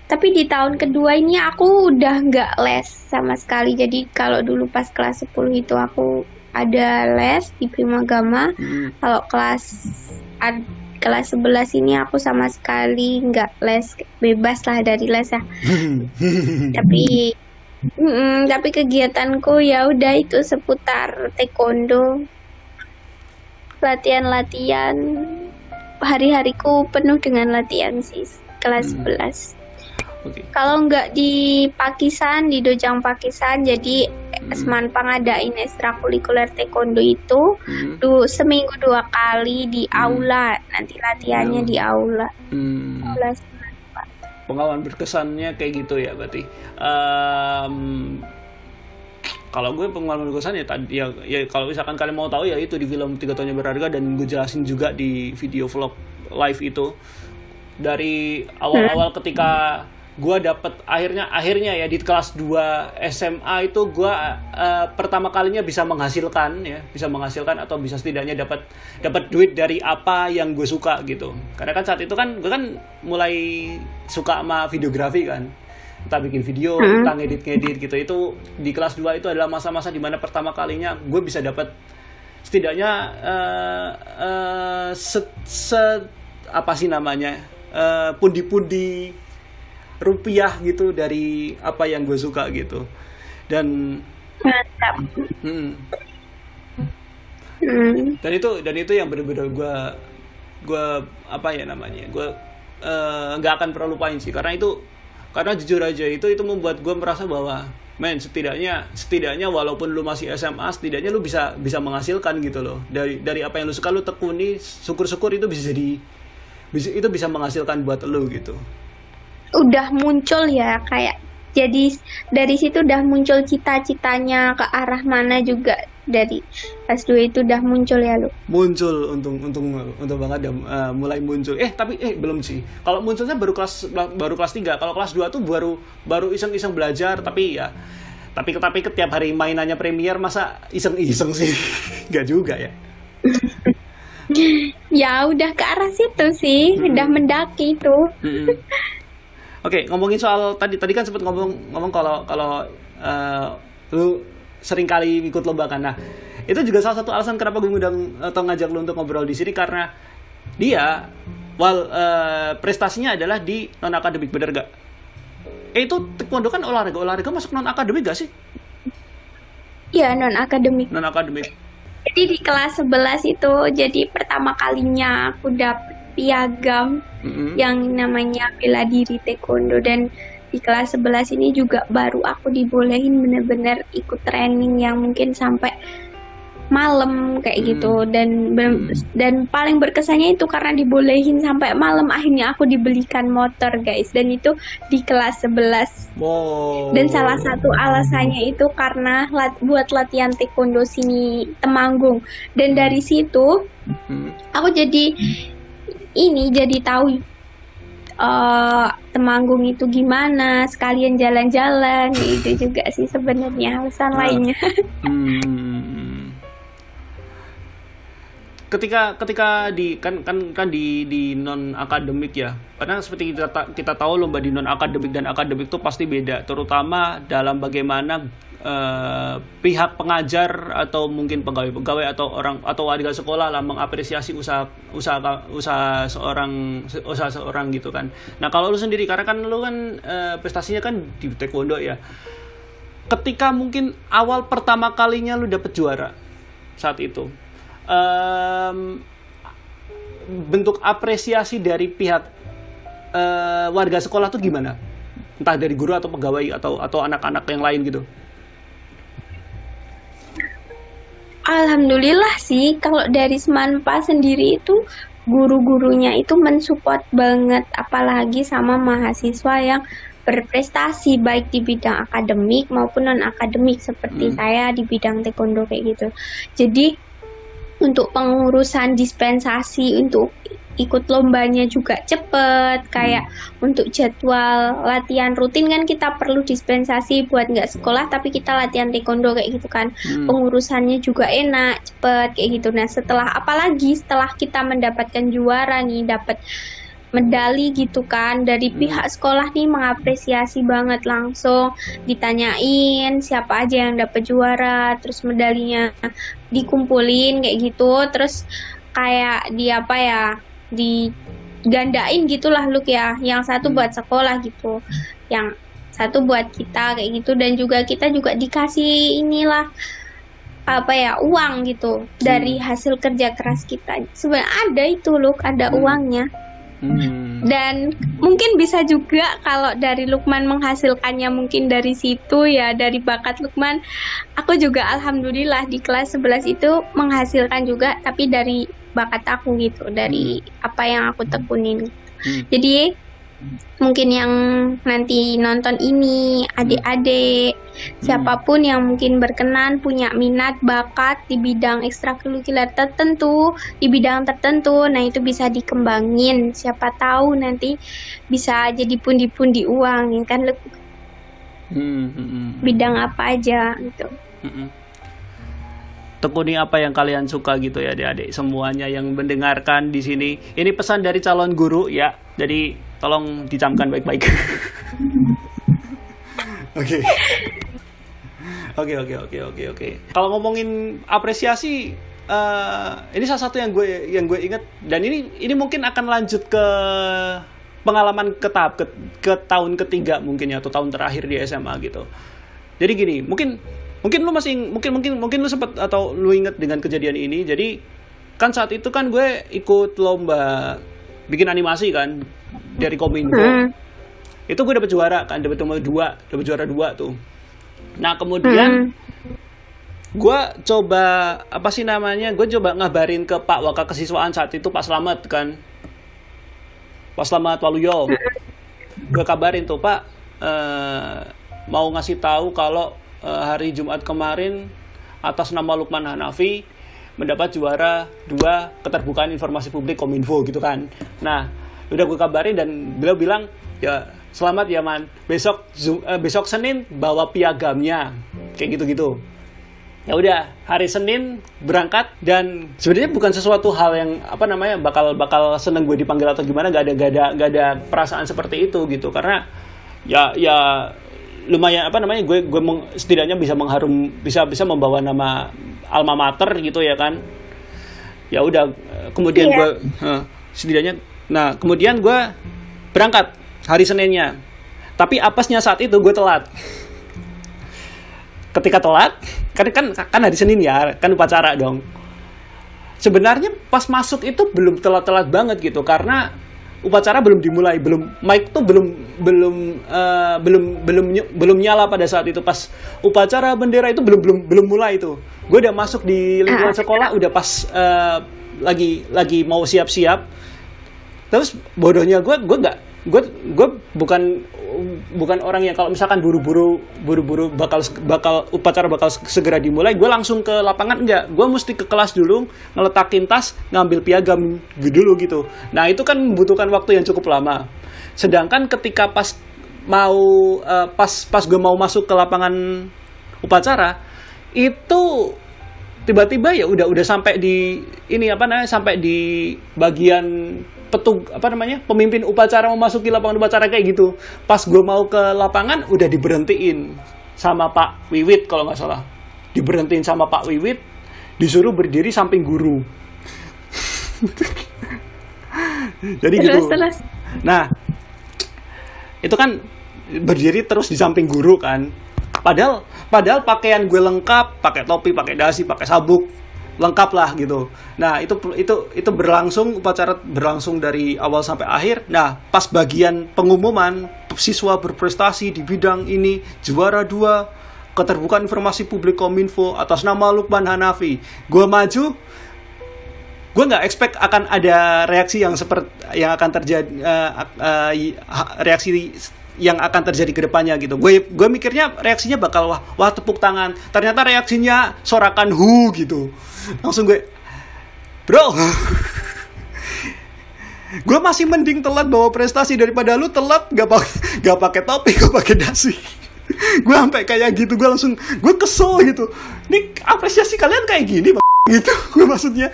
Tapi di tahun kedua ini aku udah nggak les sama sekali. Jadi kalau dulu pas kelas 10 itu aku ada les di Primagama. Kalau kelas 11 ini aku sama sekali nggak les, bebas lah dari les ya. Tapi kegiatanku ya udah itu seputar taekwondo, latihan. Hari-hariku penuh dengan latihan sih kelas 11. Okay. Kalau nggak di Pakisan, di Dojang Pakisan, jadi Semanpang ngadain ekstrakurikuler taekwondo itu seminggu 2 kali di aula. Nanti latihannya di aula. Pengalaman berkesannya kayak gitu ya berarti. Kalau gue pengalaman berkesan ya tadi ya kalau misalkan kalian mau tahu ya itu di film 3 tahun yang berharga, dan gue jelasin juga di video vlog live itu dari awal-awal ketika gue dapet akhirnya ya di kelas 2 SMA itu gue pertama kalinya bisa menghasilkan atau bisa setidaknya dapat duit dari apa yang gue suka gitu. Karena kan saat itu kan gue kan mulai suka sama videografi kan, entah bikin video, entah ngedit gitu. Itu di kelas 2 itu adalah masa-masa dimana pertama kalinya gue bisa dapat setidaknya pundi-pundi rupiah gitu dari apa yang gue suka gitu. Dan mantap. Dan itu yang benar-benar gue apa ya namanya, gue nggak akan pernah lupain sih, karena jujur aja itu membuat gue merasa bahwa setidaknya walaupun lu masih SMA, setidaknya lu bisa menghasilkan gitu loh dari apa yang lu suka, lu tekuni, syukur-syukur itu bisa menghasilkan buat lu gitu. Udah muncul ya, kayak jadi dari situ udah muncul cita-citanya ke arah mana juga dari kelas 2 itu udah muncul ya lu? Muncul, untung banget udah mulai muncul. Tapi belum sih. Kalau munculnya baru kelas 3. Kalau kelas 2 tuh baru iseng-iseng belajar, tapi tiap hari mainannya Premiere, masa iseng-iseng sih? Nggak juga ya. Ya udah ke arah situ sih, udah mendaki itu. Oke, ngomongin soal tadi kan sempat ngomong kalau lu sering kali ikut lomba kan. Nah, itu juga salah satu alasan kenapa gue ngundang atau ngajak lu untuk ngobrol di sini, karena dia prestasinya adalah di non akademik, bener gak? Itu taekwondo kan olahraga masuk non akademik gak sih? Iya, non akademik. Jadi di kelas 11 itu jadi pertama kalinya aku dapet piagam yang namanya bela diri taekwondo, dan di kelas 11 ini juga baru aku dibolehin bener-bener ikut training yang mungkin sampai malam kayak gitu, dan paling berkesannya itu karena dibolehin sampai malam, akhirnya aku dibelikan motor guys, dan itu di kelas 11. Dan salah satu alasannya itu karena buat latihan taekwondo sini Temanggung, dan dari situ aku jadi tahu Temanggung itu gimana, sekalian jalan-jalan, itu juga sih sebenarnya alasan lainnya. Ketika di non akademik ya, karena seperti kita tahu lomba di non akademik dan akademik itu pasti beda, terutama dalam bagaimana pihak pengajar atau mungkin pegawai atau warga sekolah lah mengapresiasi usaha seorang gitu kan. Nah, kalau lu sendiri, karena kan lu kan prestasinya kan di taekwondo ya, ketika mungkin awal pertama kalinya lu dapet juara saat itu, bentuk apresiasi dari pihak warga sekolah tuh gimana? Entah dari guru atau pegawai atau anak-anak yang lain gitu. Alhamdulillah sih, kalau dari Semanpa sendiri itu guru-gurunya itu mensupport banget, apalagi sama mahasiswa yang berprestasi baik di bidang akademik maupun non akademik seperti saya di bidang taekwondo kayak gitu. Jadi untuk pengurusan dispensasi untuk ikut lombanya juga cepet, kayak untuk jadwal latihan rutin kan kita perlu dispensasi buat nggak sekolah tapi kita latihan taekwondo kayak gitu kan, pengurusannya juga enak, cepet kayak gitu. Nah apalagi setelah kita mendapatkan juara nih, dapat medali gitu kan, dari pihak sekolah nih mengapresiasi banget, langsung ditanyain siapa aja yang dapat juara, terus medalinya dikumpulin kayak gitu, terus kayak digandain gitulah Luk ya, yang satu buat sekolah gitu, yang satu buat kita kayak gitu, dan juga kita juga dikasih uang gitu dari hasil kerja keras kita. Sebenarnya ada itu Luk, ada uangnya. Dan mungkin bisa juga kalau dari Lukman menghasilkannya mungkin dari situ ya, dari bakat Lukman. Aku juga alhamdulillah di kelas 11 itu menghasilkan juga, tapi dari bakat aku gitu, dari apa yang aku tekunin. Jadi mungkin yang nanti nonton ini, adik-adik, siapapun yang mungkin berkenan, punya minat, bakat di bidang ekstrakurikuler tertentu, di bidang tertentu, nah itu bisa dikembangin. Siapa tahu nanti bisa jadi pundi-pundi uang, ya kan? Bidang apa aja gitu. Tekuni apa yang kalian suka gitu ya adik-adik semuanya yang mendengarkan di sini. Ini pesan dari calon guru ya, jadi tolong dicamkan baik-baik. Oke. Kalau ngomongin apresiasi, ini salah satu yang gue ingat, dan ini mungkin akan lanjut ke pengalaman ke tahun ketiga mungkin ya, atau tahun terakhir di SMA gitu. Jadi gini, mungkin lu sempat atau lu ingat dengan kejadian ini. Jadi kan saat itu kan gue ikut lomba bikin animasi kan dari Kominfo. Itu gue dapet juara kan, dapet juara 2 tuh. Nah kemudian gue coba gue coba ngabarin ke Pak Waka Kesiswaan saat itu, Pak Slamet kan, Pak Slamet Waluyo. Gue kabarin tuh, Pak, mau ngasih tahu kalau hari Jumat kemarin atas nama Lukman Hanafi mendapat juara 2 keterbukaan informasi publik Kominfo gitu kan. Nah, udah gue kabarin dan beliau bilang, ya selamat ya Man, besok Senin bawa piagamnya, kayak gitu-gitu. Ya udah, hari Senin berangkat dan sebenarnya bukan sesuatu hal yang bakal seneng gue dipanggil atau gimana, gak ada perasaan seperti itu gitu, karena ya lumayan gue setidaknya bisa bisa membawa nama alma mater gitu ya kan. Ya udah, kemudian gue setidaknya, nah kemudian gue berangkat hari Seninnya, tapi apesnya saat itu gue telat. Ketika telat, kan hari Senin ya, kan upacara dong. Sebenarnya pas masuk itu belum telat-telat banget gitu, karena upacara belum dimulai, mic tuh belum nyala pada saat itu. Pas upacara bendera itu belum mulai itu. Gue udah masuk di lingkungan sekolah, udah pas lagi mau siap-siap. Terus bodohnya gue bukan orang yang kalau misalkan buru-buru bakal upacara bakal segera dimulai, gue langsung ke lapangan, enggak. Gue mesti ke kelas dulu, ngeletakin tas, ngambil piagam dulu gitu. Nah, itu kan membutuhkan waktu yang cukup lama. Sedangkan ketika pas gue mau masuk ke lapangan upacara, itu tiba-tiba ya udah sampai di sampai di bagian pemimpin upacara memasuki lapangan upacara kayak gitu. Pas gue mau ke lapangan udah diberhentiin sama Pak Wiwit kalau nggak salah. Diberhentiin sama Pak Wiwit, disuruh berdiri samping guru. Jadi gitu. Nah, itu kan berdiri terus di samping guru kan. Padahal pakaian gue lengkap, pakai topi, pakai dasi, pakai sabuk, lengkap lah gitu. Nah, itu upacara berlangsung dari awal sampai akhir. Nah, pas bagian pengumuman siswa berprestasi di bidang ini, juara 2 keterbukaan informasi publik Kominfo atas nama Lukman Hanafi, gue maju. Gue nggak expect akan ada reaksi yang akan terjadi, reaksi yang akan terjadi ke depannya gitu. Gue mikirnya reaksinya bakal wah tepuk tangan. Ternyata reaksinya sorakan gitu. Langsung gue, bro, gue masih mending telat bawa prestasi daripada lu telat gak pakai topi, gak pakai dasi. Gue sampai kayak gitu, gue kesel gitu. Nih apresiasi kalian kayak gini gitu, gue maksudnya.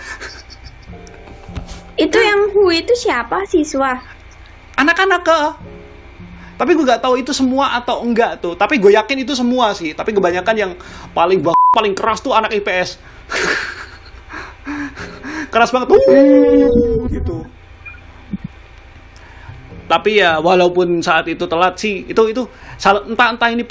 Itu yang itu siapa, siswa? Anak-anak tapi gue gak tahu itu semua atau enggak tuh. Tapi gue yakin itu semua sih. Tapi kebanyakan yang paling keras tuh anak IPS. Keras banget gitu. Tapi ya walaupun saat itu telat sih, itu entah ini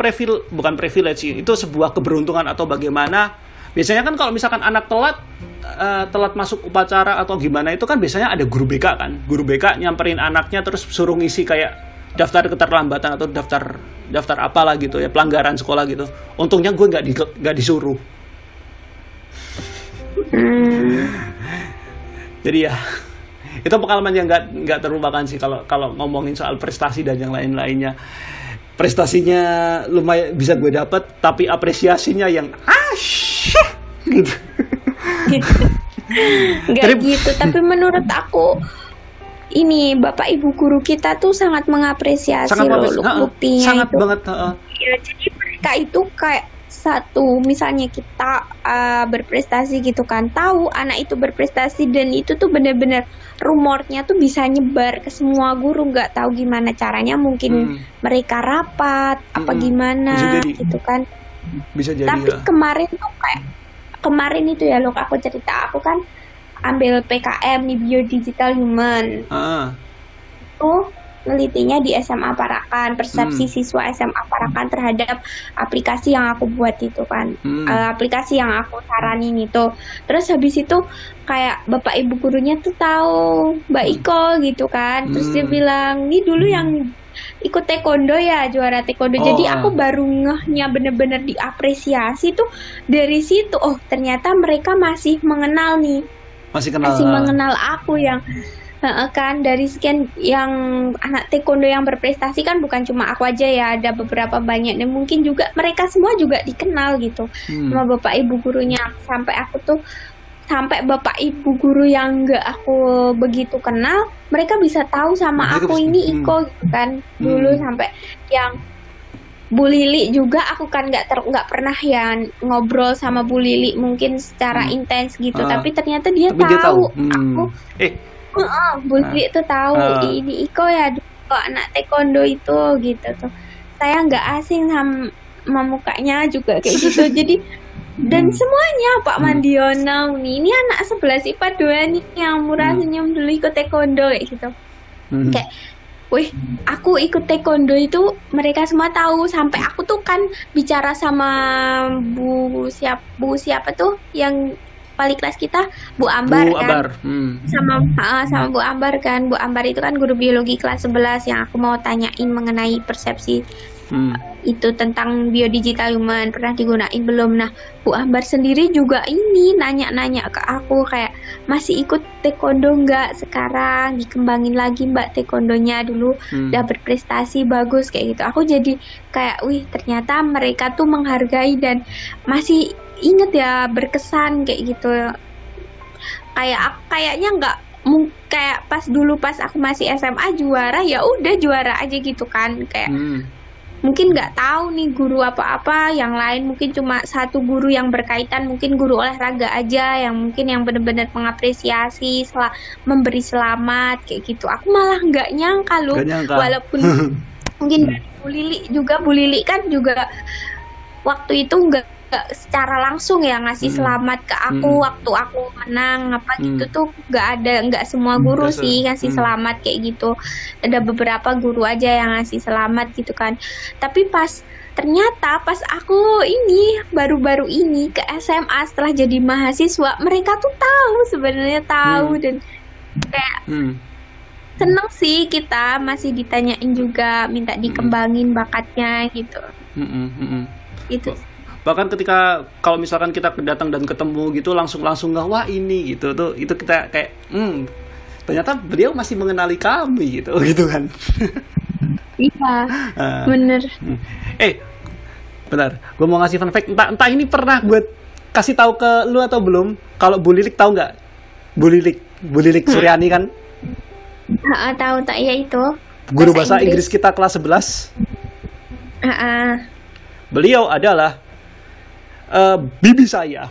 bukan privilege sih. Itu sebuah keberuntungan atau bagaimana. Biasanya kan kalau misalkan anak telat masuk upacara atau gimana, itu kan biasanya ada guru BK kan. Guru BK nyamperin anaknya terus suruh ngisi kayak daftar keterlambatan atau daftar apalah gitu ya, pelanggaran sekolah gitu. Untungnya gue nggak disuruh. Jadi ya itu pengalaman yang nggak terlupakan sih kalau ngomongin soal prestasi dan yang lain-lainnya. Prestasinya lumayan bisa gue dapat, tapi apresiasinya yang gitu. Nggak gitu, tapi menurut aku ini Bapak Ibu guru kita tuh sangat mengapresiasi buktinya sangat itu. Banget. Ya, jadi mereka itu kayak satu, misalnya kita berprestasi gitu kan, tahu anak itu berprestasi dan itu tuh benar-benar rumornya tuh bisa nyebar ke semua guru, nggak tahu gimana caranya, mungkin mereka rapat apa gimana gitu kan. Bisa jadi. Tapi kemarin itu ya, aku cerita, aku kan ambil PKM nih, Biodigital Human. Itu nelitinya di SMA Parakan, persepsi siswa SMA Parakan terhadap aplikasi yang aku buat itu kan, aplikasi yang aku saranin itu. Terus habis itu kayak Bapak Ibu gurunya tuh tahu Mbak Iko gitu kan, terus dia bilang, ini dulu yang ikut taekwondo ya, juara taekwondo. Jadi aku baru ngehnya bener-bener diapresiasi tuh dari situ. Oh ternyata mereka masih mengenal nih, masih mengenal aku yang Kan dari sekian yang anak taekwondo yang berprestasi kan bukan cuma aku aja ya, ada beberapa banyak dan mungkin juga mereka semua juga dikenal gitu sama bapak ibu gurunya. Sampai bapak ibu guru yang nggak aku begitu kenal, mereka bisa tahu sama aku ini Iko gitu kan. Dulu sampai yang Bu Lili juga aku kan nggak pernah ya ngobrol sama Bu Lili mungkin secara intens gitu, tapi ternyata dia tahu aku. Bu Lili tuh tahu ini Iko ya dulu anak taekwondo itu gitu tuh. Saya nggak asing sama mukanya juga kayak gitu. Jadi dan semuanya Pak Mandiono nih, ini anak 11 IPA 2 nih yang murah senyum dulu ikut taekwondo kayak gitu. Kayak, wih, aku ikut taekwondo itu mereka semua tahu. Sampai aku tuh kan bicara sama bu siapa tuh yang wali kelas kita, Bu Ambar kan. Sama Bu Ambar kan. Bu Ambar itu kan guru biologi kelas 11 yang aku mau tanyain mengenai persepsi itu tentang biodigital human pernah digunain belum. Nah, Bu Ambar sendiri juga ini nanya-nanya ke aku kayak masih ikut taekwondo nggak sekarang, dikembangin lagi Mbak taekwondonya dulu udah berprestasi bagus kayak gitu. Aku jadi kayak wih ternyata mereka tuh menghargai dan masih inget ya, berkesan kayak gitu. Kayaknya nggak kayak pas aku masih SMA juara ya udah juara aja gitu kan, kayak mungkin nggak tahu nih guru apa-apa yang lain, mungkin cuma satu guru yang berkaitan, mungkin guru olahraga aja yang mungkin yang benar-benar mengapresiasi memberi selamat kayak gitu. Aku malah nggak nyangka loh, walaupun mungkin dari Bu Lili kan juga waktu itu nggak secara langsung ya ngasih selamat ke aku waktu aku menang apa gitu tuh nggak semua guru sih ngasih selamat kayak gitu. Ada beberapa guru aja yang ngasih selamat gitu kan. Tapi ternyata pas aku ini baru-baru ini ke SMA setelah jadi mahasiswa, mereka tuh sebenarnya tahu dan kayak seneng sih, kita masih ditanyain juga, minta dikembangin bakatnya gitu. Itu bahkan ketika kalau misalkan kita datang dan ketemu gitu langsung nggak wah ini gitu tuh, itu kita kayak ternyata beliau masih mengenali kami gitu kan. Iya bener. Benar, gue mau ngasih fun fact, entah ini pernah gue kasih tahu ke lu atau belum. Kalau Bu Lilik tahu nggak? Bu Lilik Suryani kan? Tahu tak ya itu guru bahasa Inggris kita kelas 11. Beliau adalah bibi saya.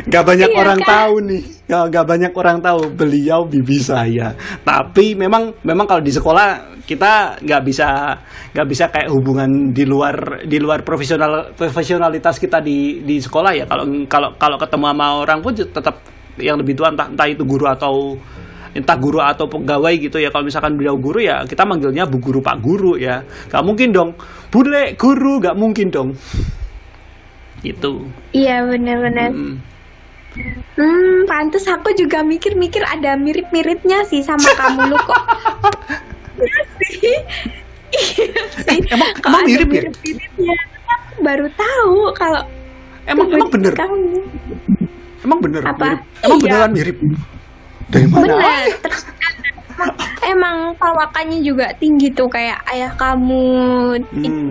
Gak banyak orang tahu nih, gak banyak orang tahu beliau bibi saya. Tapi memang kalau di sekolah kita nggak bisa kayak hubungan di luar profesionalitas kita di sekolah ya. Kalau ketemu sama orang pun tetap yang lebih tua, entah itu guru atau pegawai gitu ya. Kalau misalkan beliau guru ya kita manggilnya Bu Guru, Pak Guru ya. Gak mungkin dong Bule Guru, gak mungkin dong. Itu. Iya benar-benar. Pantes aku juga mikir-mikir ada mirip-miripnya sih sama kamu lu kok. Iya sih. Emang mirip ya? Mirip-miripnya. Aku baru tahu kalau emang bener. Kamu. Emang bener. Apa? Mirip. Emang beneran mirip. Dari mana? Bener. Terus emang perawakannya juga tinggi tuh kayak ayah kamu,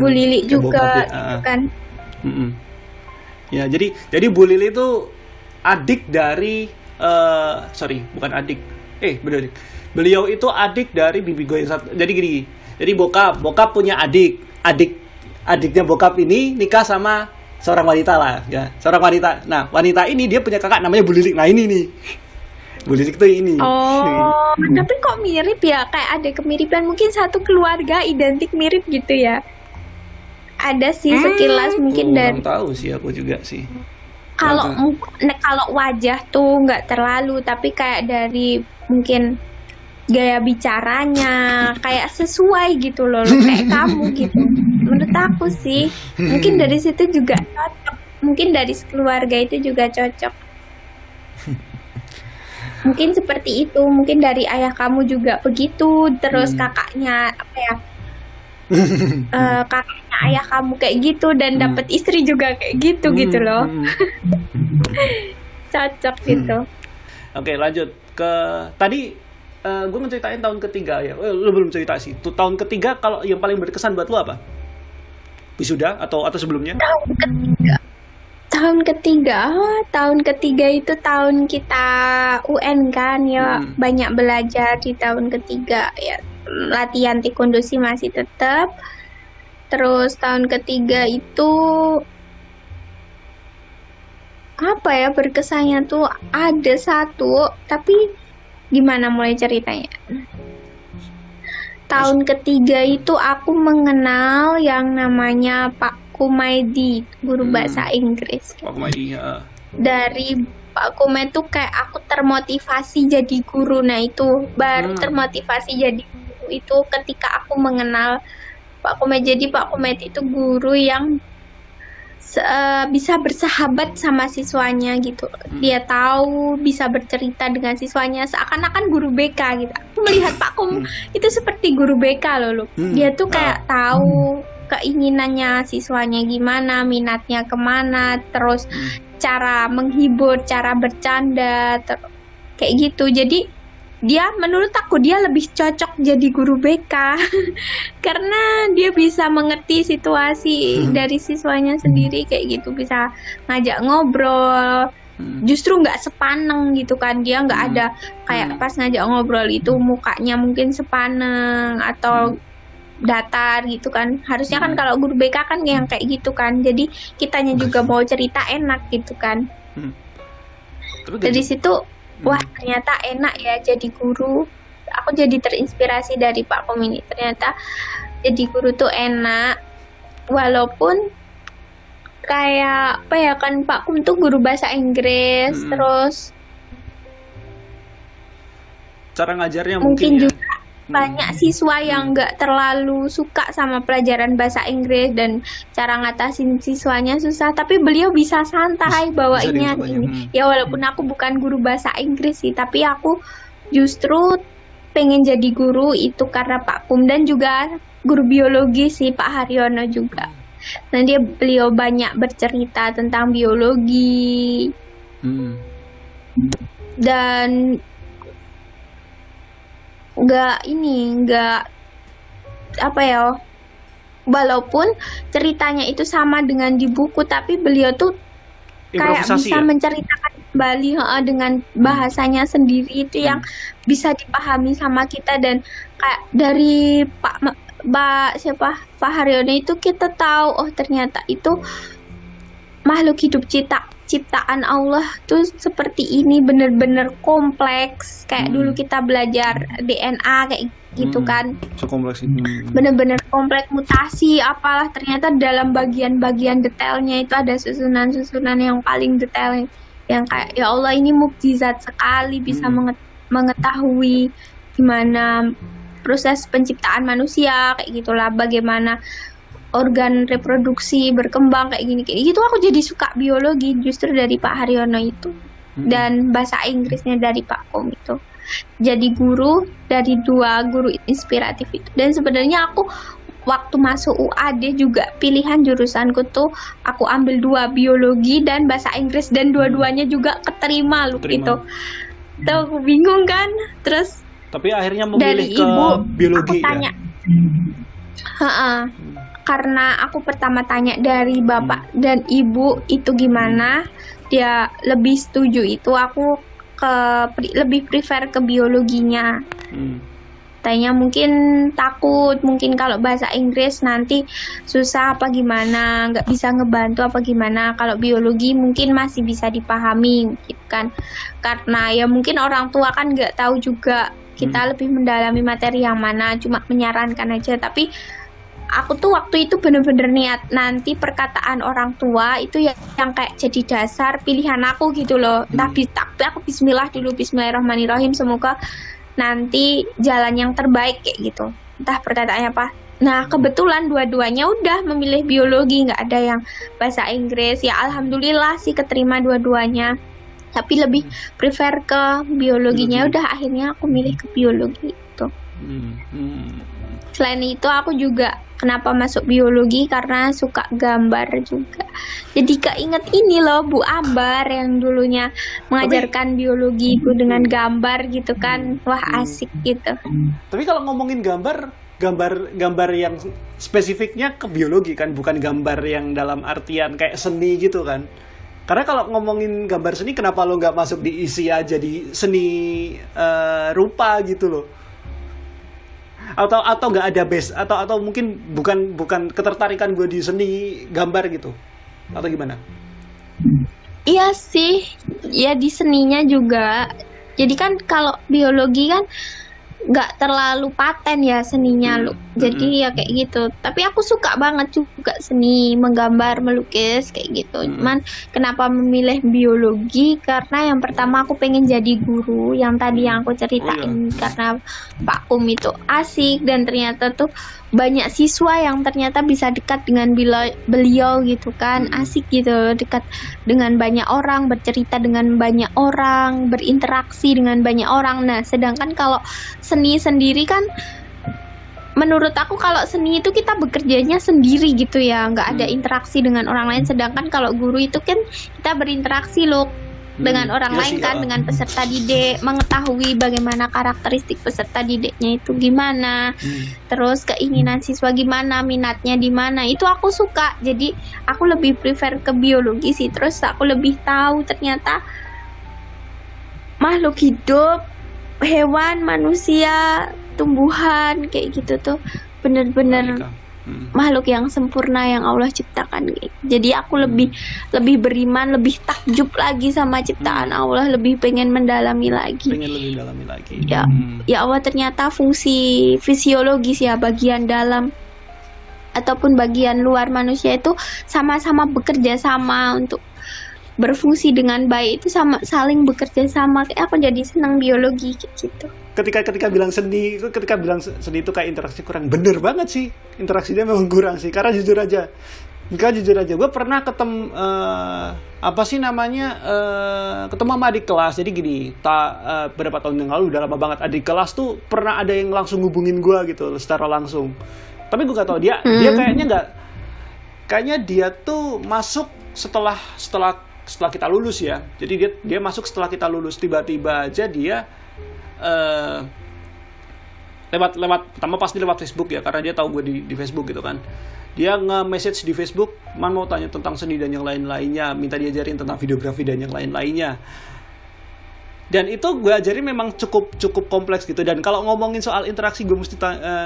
Bu Lili juga gitu kan. Ya, jadi Bu Lili itu adik dari bukan adik. Bener. Beliau itu adik dari bibi gue yang satu. Jadi gini. Jadi bokap punya adiknya bokap ini nikah sama seorang wanita lah, ya. Seorang wanita. Nah, wanita ini dia punya kakak namanya Bu Lili. Nah, ini nih. Bu Lili itu ini. Tapi kok mirip ya? Kayak ada kemiripan, mungkin satu keluarga identik mirip gitu ya. Ada sih sekilas mungkin dari. Belum tahu sih aku juga sih. Kalau wajah tuh nggak terlalu, tapi kayak dari mungkin gaya bicaranya kayak sesuai gitu loh, kayak kamu gitu. Menurut aku sih, mungkin dari situ juga cocok. Mungkin dari keluarga itu juga cocok. Mungkin seperti itu, mungkin dari ayah kamu juga begitu, terus kakaknya kakaknya ayah kamu kayak gitu dan dapat istri juga kayak gitu gitu loh. Cocok gitu. Oke, lanjut ke tadi gue ngeceritain tahun ketiga ya. Lu belum cerita sih. Tuh tahun ketiga kalau yang paling berkesan buat lu apa? Wisuda atau sebelumnya? Tahun ketiga itu tahun kita UN kan ya, banyak belajar di tahun ketiga ya, latihan taekwondo sih masih tetap. Terus tahun ketiga itu apa ya, berkesannya tuh ada satu, tapi gimana mulai ceritanya? Tahun ketiga itu aku mengenal yang namanya Pak Kumaidi, guru bahasa Inggris. Pak Kumaidi, ya. Dari Pak Kumaidi tuh kayak aku termotivasi jadi guru. Nah itu baru termotivasi jadi guru itu ketika aku mengenal Pak Kumaidi. Jadi Pak Kumaidi itu guru yang bisa bersahabat sama siswanya gitu. Dia tahu bisa bercerita dengan siswanya seakan-akan guru BK gitu. Aku melihat Pak Kum itu seperti guru BK loh. Dia tuh kayak tahu keinginannya siswanya gimana, minatnya kemana, terus cara menghibur, cara bercanda, kayak gitu. Jadi dia, menurut aku dia lebih cocok jadi guru BK karena dia bisa mengerti situasi dari siswanya sendiri kayak gitu, bisa ngajak ngobrol. Justru nggak sepaneng gitu kan, dia nggak ada kayak pas ngajak ngobrol itu mukanya mungkin sepaneng atau datar gitu kan. Harusnya kan kalau guru BK kan yang kayak gitu kan, jadi kitanya juga mau cerita enak gitu kan. Dari situ wah ternyata enak ya jadi guru. Aku jadi terinspirasi dari Pak Kum ini. Ternyata jadi guru tuh enak, walaupun kayak apa ya kan, Pak Kum tuh guru bahasa Inggris, terus cara ngajarnya mungkin ya. juga banyak siswa yang nggak terlalu suka sama pelajaran bahasa Inggris dan cara ngatasin siswanya susah, tapi beliau bisa santai bawainnya ini. Ya walaupun aku bukan guru bahasa Inggris sih, tapi aku justru pengen jadi guru itu karena Pak Kum, dan juga guru biologi sih Pak Haryono juga. Nanti beliau banyak bercerita tentang biologi dan nggak apa ya, walaupun ceritanya itu sama dengan di buku, tapi beliau tuh kayak bisa menceritakan kembali dengan bahasanya sendiri itu yang bisa dipahami sama kita. Dan kayak dari Pak Haryono itu kita tahu, oh ternyata itu makhluk hidup ciptaan Allah tuh seperti ini, bener-bener kompleks. Kayak dulu kita belajar DNA kayak gitu kan, kompleks itu. Bener-bener kompleks, mutasi apalah, ternyata dalam bagian-bagian detailnya itu ada susunan-susunan yang paling detail, yang kayak ya Allah ini mukjizat sekali, bisa mengetahui gimana proses penciptaan manusia kayak gitulah, bagaimana organ reproduksi berkembang kayak gini gitu. Aku jadi suka biologi justru dari Pak Haryono itu, dan bahasa Inggrisnya dari Pak Kum itu. Jadi guru dari dua guru inspiratif itu. Dan sebenarnya aku waktu masuk UAD juga pilihan jurusanku tuh aku ambil dua, biologi dan bahasa Inggris, dan dua-duanya juga keterima loh gitu. Tuh aku bingung kan. Terus tapi akhirnya memilih ke ibu, biologi. aku tanya. Karena aku pertama tanya dari bapak dan ibu itu gimana, dia lebih setuju itu, aku lebih prefer ke biologinya. Tanya mungkin takut, mungkin kalau bahasa Inggris nanti susah apa gimana, nggak bisa ngebantu apa gimana. Kalau biologi mungkin masih bisa dipahami gitu kan, karena ya mungkin orang tua kan nggak tahu juga kita lebih mendalami materi yang mana, cuma menyarankan aja. Tapi aku tuh waktu itu bener-bener niat nanti perkataan orang tua itu yang kayak jadi dasar pilihan aku gitu loh. Tapi aku bismillah dulu, bismillahirrahmanirrahim, semoga nanti jalan yang terbaik kayak gitu, entah perkataannya apa. Nah kebetulan dua-duanya udah memilih biologi, nggak ada yang bahasa Inggris. Ya alhamdulillah sih keterima dua-duanya, tapi lebih prefer ke biologinya. Udah akhirnya aku milih ke biologi itu. Selain itu aku juga kenapa masuk biologi karena suka gambar juga. Jadi keinget ini loh Bu Ambar yang dulunya mengajarkan biologi itu dengan gambar gitu kan. Wah asik gitu. Tapi kalau ngomongin gambar yang spesifiknya ke biologi kan, bukan gambar yang dalam artian kayak seni gitu kan. Karena kalau ngomongin gambar seni, kenapa lo nggak masuk di isi aja di seni rupa gitu loh? Atau nggak ada base atau mungkin bukan ketertarikan gue di seni gambar gitu atau gimana? Iya sih, ya di seninya juga. Jadi kan kalau biologi kan nggak terlalu paten ya seninya lu. Jadi ya kayak gitu. Tapi aku suka banget juga seni menggambar, melukis kayak gitu. Cuman kenapa memilih biologi? Karena yang pertama aku pengen jadi guru. Yang tadi yang aku ceritain karena Pak Um itu asik dan ternyata tuh banyak siswa yang ternyata bisa dekat dengan beliau gitu kan. Asik gitu, dekat dengan banyak orang, bercerita dengan banyak orang, berinteraksi dengan banyak orang. Nah, sedangkan kalau seni sendiri kan menurut aku kalau seni itu kita bekerjanya sendiri gitu ya, nggak ada interaksi dengan orang lain. Sedangkan kalau guru itu kan kita berinteraksi loh dengan orang lain kan, dengan peserta didik, mengetahui bagaimana karakteristik peserta didiknya itu gimana, terus keinginan siswa gimana, minatnya di mana, itu aku suka. Jadi aku lebih prefer ke biologi sih. Terus aku lebih tahu ternyata makhluk hidup, hewan, manusia, tumbuhan kayak gitu tuh bener-bener makhluk yang sempurna yang Allah ciptakan. Jadi aku lebih beriman, lebih takjub lagi sama ciptaan Allah, lebih pengen mendalami lagi. Ya Allah, ternyata fungsi fisiologis ya, bagian dalam ataupun bagian luar manusia itu sama-sama bekerja sama untuk berfungsi dengan baik, itu sama saling bekerja sama. Kayak aku jadi senang biologi gitu. Ketika bilang seni itu kayak interaksi kurang, bener banget sih, interaksinya memang kurang sih. Karena jujur aja gue pernah ketemu ketemu sama adik kelas. Jadi gini, beberapa tahun yang lalu, udah lama banget, adik kelas tuh pernah ada yang langsung hubungin gue gitu secara langsung. Tapi gue gak tahu dia kayaknya dia tuh masuk setelah kita lulus ya. Jadi dia masuk setelah kita lulus. Tiba-tiba aja dia pertama pasti lewat Facebook ya, karena dia tahu gue di Facebook gitu kan. Dia nge-message di Facebook, mau tanya tentang seni dan yang lain-lainnya, minta diajarin tentang videografi dan yang lain-lainnya. Dan itu gue ajarin memang cukup kompleks gitu. Dan kalau ngomongin soal interaksi, gue mesti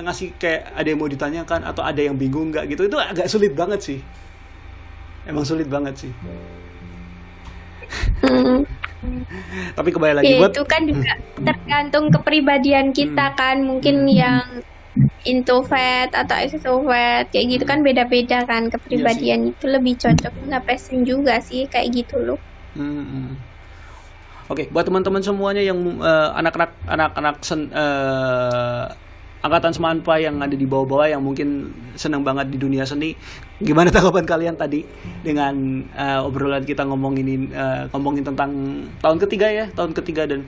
ngasih kayak ada yang mau ditanyakan atau ada yang bingung nggak gitu. Itu agak sulit banget sih. Emang sulit banget sih. Tapi kembali lagi ya, itu kan juga tergantung kepribadian kita kan. Mungkin yang introvert atau extrovert kayak gitu kan beda-beda kan kepribadian. Itu lebih cocok nggak passion juga sih kayak gitu loh. Oke, buat teman-teman semuanya yang anak-anak angkatan Semanpa yang ada di bawah-bawah yang mungkin senang banget di dunia seni, gimana tanggapan kalian tadi dengan obrolan kita ngomongin tentang tahun ketiga dan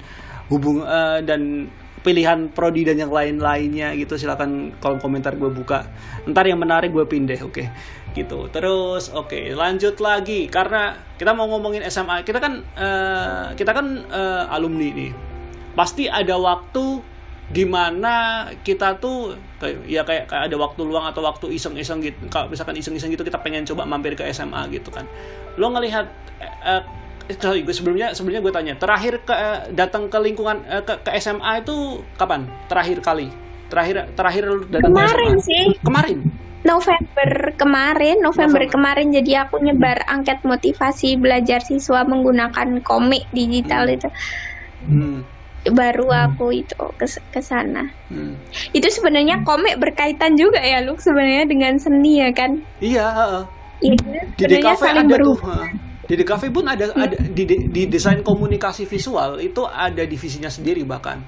dan pilihan prodi dan yang lain-lainnya gitu. Silakan kolom komentar gue buka, ntar yang menarik gue pindah, oke. Gitu. Terus lanjut lagi karena kita mau ngomongin SMA. Kita kan alumni nih, pasti ada waktu dimana kita tuh kayak ada waktu luang atau waktu iseng-iseng gitu. Kalau misalkan iseng-iseng gitu kita pengen coba mampir ke SMA gitu kan. Lo ngelihat sebelumnya gue tanya, terakhir datang ke lingkungan ke SMA itu kapan? Terakhir lo datang ke SMA? Kemarin sih. Kemarin. November kemarin jadi aku nyebar angket motivasi belajar siswa menggunakan komik digital itu. Baru aku itu ke sana. Itu sebenarnya komik berkaitan juga ya, Luk, sebenarnya dengan seni ya kan? Iya, di DKV ada tuh. Di DKV pun ada di desain komunikasi visual itu ada divisinya sendiri bahkan.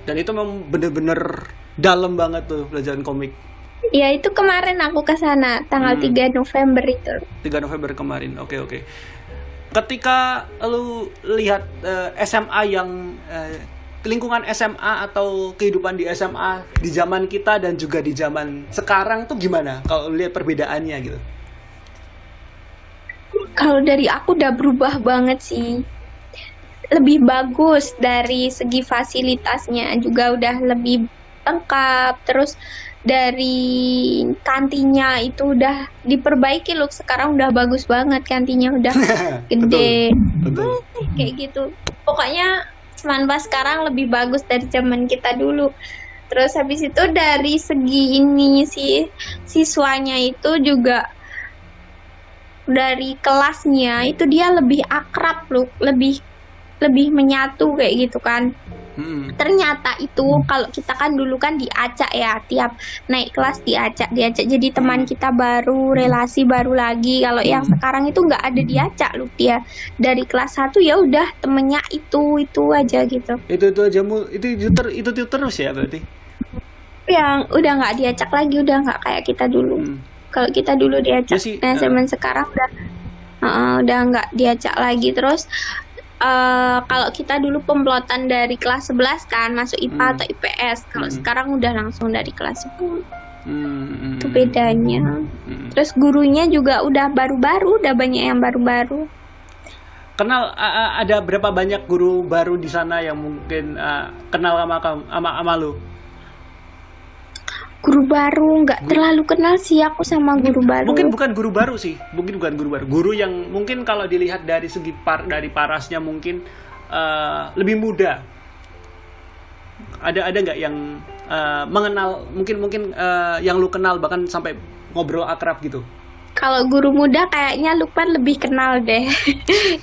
Dan itu memang bener-bener dalam banget tuh pelajaran komik. Ya itu kemarin aku ke sana tanggal 3 November itu. 3 November kemarin. Oke. Ketika lu lihat SMA lingkungan SMA atau kehidupan di SMA di zaman kita dan juga di zaman sekarang tuh gimana kalau lihat perbedaannya gitu? Kalau dari aku udah berubah banget sih. Lebih bagus dari segi fasilitasnya juga udah lebih lengkap. Terus dari kantinnya itu udah diperbaiki loh. Sekarang udah bagus banget kantinnya, udah gede. Betul. Kayak gitu. Pokoknya Semanba sekarang lebih bagus dari zaman kita dulu. Terus habis itu dari segi ini sih siswanya itu juga dari kelasnya itu dia lebih akrab loh, lebih menyatu kayak gitu kan. Ternyata itu kalau kita kan dulu kan diacak ya, tiap naik kelas diacak jadi teman kita baru, relasi baru lagi. Kalau yang sekarang itu nggak ada diacak loh, dia dari kelas 1 ya udah temennya itu aja gitu. Itu aja itu terus ya berarti. Yang udah nggak diacak lagi, udah nggak kayak kita dulu. Kalau kita dulu diacak, nah zaman sekarang udah nggak diacak lagi. Terus kalau kita dulu pemplotan dari kelas 11 kan masuk IPA atau IPS. Kalau sekarang udah langsung dari kelas 10. Itu bedanya. Terus gurunya juga udah baru-baru, udah banyak yang baru-baru. Kenal ada berapa banyak guru baru di sana yang mungkin kenal sama lu? Guru baru nggak terlalu kenal sih aku sama guru baru. Mungkin bukan guru baru sih, guru yang mungkin kalau dilihat dari segi dari parasnya mungkin lebih muda. Ada nggak yang mengenal mungkin yang lu kenal bahkan sampai ngobrol akrab gitu? Kalau guru muda kayaknya Lukman lebih kenal deh.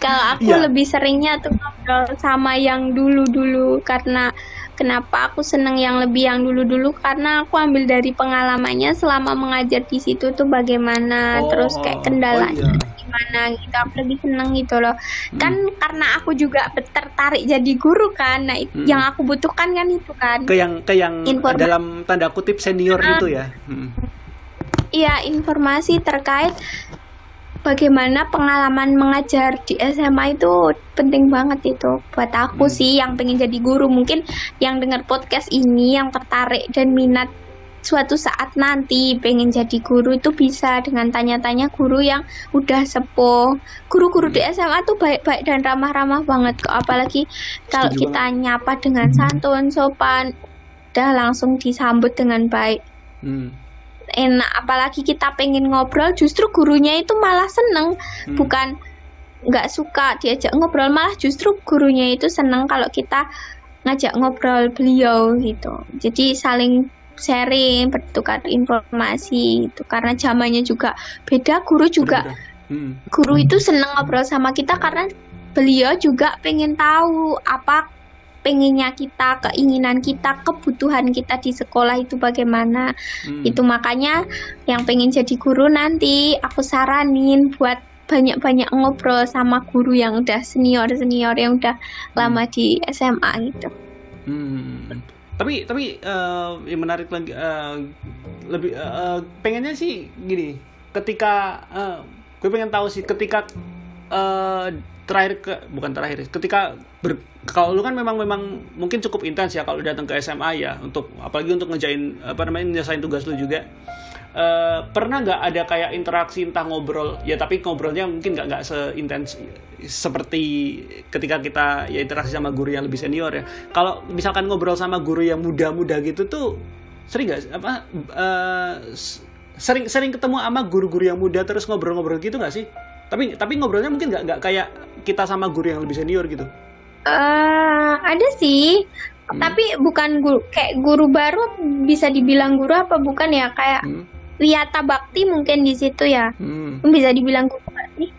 Kalau aku lebih seringnya tuh ngobrol sama yang dulu-dulu. Karena kenapa aku seneng yang dulu-dulu, karena aku ambil dari pengalamannya selama mengajar di situ tuh bagaimana, terus kayak kendalanya gimana gitu. Aku lebih seneng gitu loh. Kan karena aku juga tertarik jadi guru kan. Nah, yang aku butuhkan kan itu kan. Ke yang dalam tanda kutip senior itu ya. Iya, informasi terkait bagaimana pengalaman mengajar di SMA itu penting banget itu buat aku sih yang pengen jadi guru. Mungkin yang dengar podcast ini yang tertarik dan minat suatu saat nanti pengen jadi guru itu bisa dengan tanya-tanya guru yang udah sepuh. Guru-guru di SMA tuh baik-baik dan ramah-ramah banget kok, apalagi kalau kita nyapa dengan santun, sopan, udah langsung disambut dengan baik. Enak, apalagi kita pengen ngobrol justru gurunya itu malah seneng, bukan nggak suka diajak ngobrol, malah justru gurunya itu seneng kalau kita ngajak ngobrol beliau gitu. Jadi saling sharing, bertukar informasi itu karena zamannya juga beda. Guru juga guru itu seneng ngobrol sama kita karena beliau juga pengen tahu apa pengennya kita, keinginan kita, kebutuhan kita di sekolah itu bagaimana. Itu makanya yang pengen jadi guru nanti aku saranin buat banyak-banyak ngobrol sama guru yang udah senior yang udah lama di SMA gitu. Tapi yang menarik lagi lebih pengennya sih gini, ketika gue pengen tahu sih ketika ketika kalau lu kan memang mungkin cukup intens ya kalau datang ke SMA ya, apalagi untuk ngejain tugas lu juga. Pernah nggak ada kayak interaksi entah ngobrol ya, tapi ngobrolnya mungkin nggak seintens seperti ketika kita ya interaksi sama guru yang lebih senior ya. Kalau misalkan ngobrol sama guru yang muda-muda gitu tuh sering nggak sering ketemu sama guru-guru yang muda terus ngobrol-ngobrol gitu nggak sih? Tapi ngobrolnya mungkin nggak kayak kita sama guru yang lebih senior gitu. Ada sih, tapi bukan guru kayak guru baru, bisa dibilang guru apa bukan ya, kayak Wiyata Bakti mungkin di situ ya. Bisa dibilang guru sih.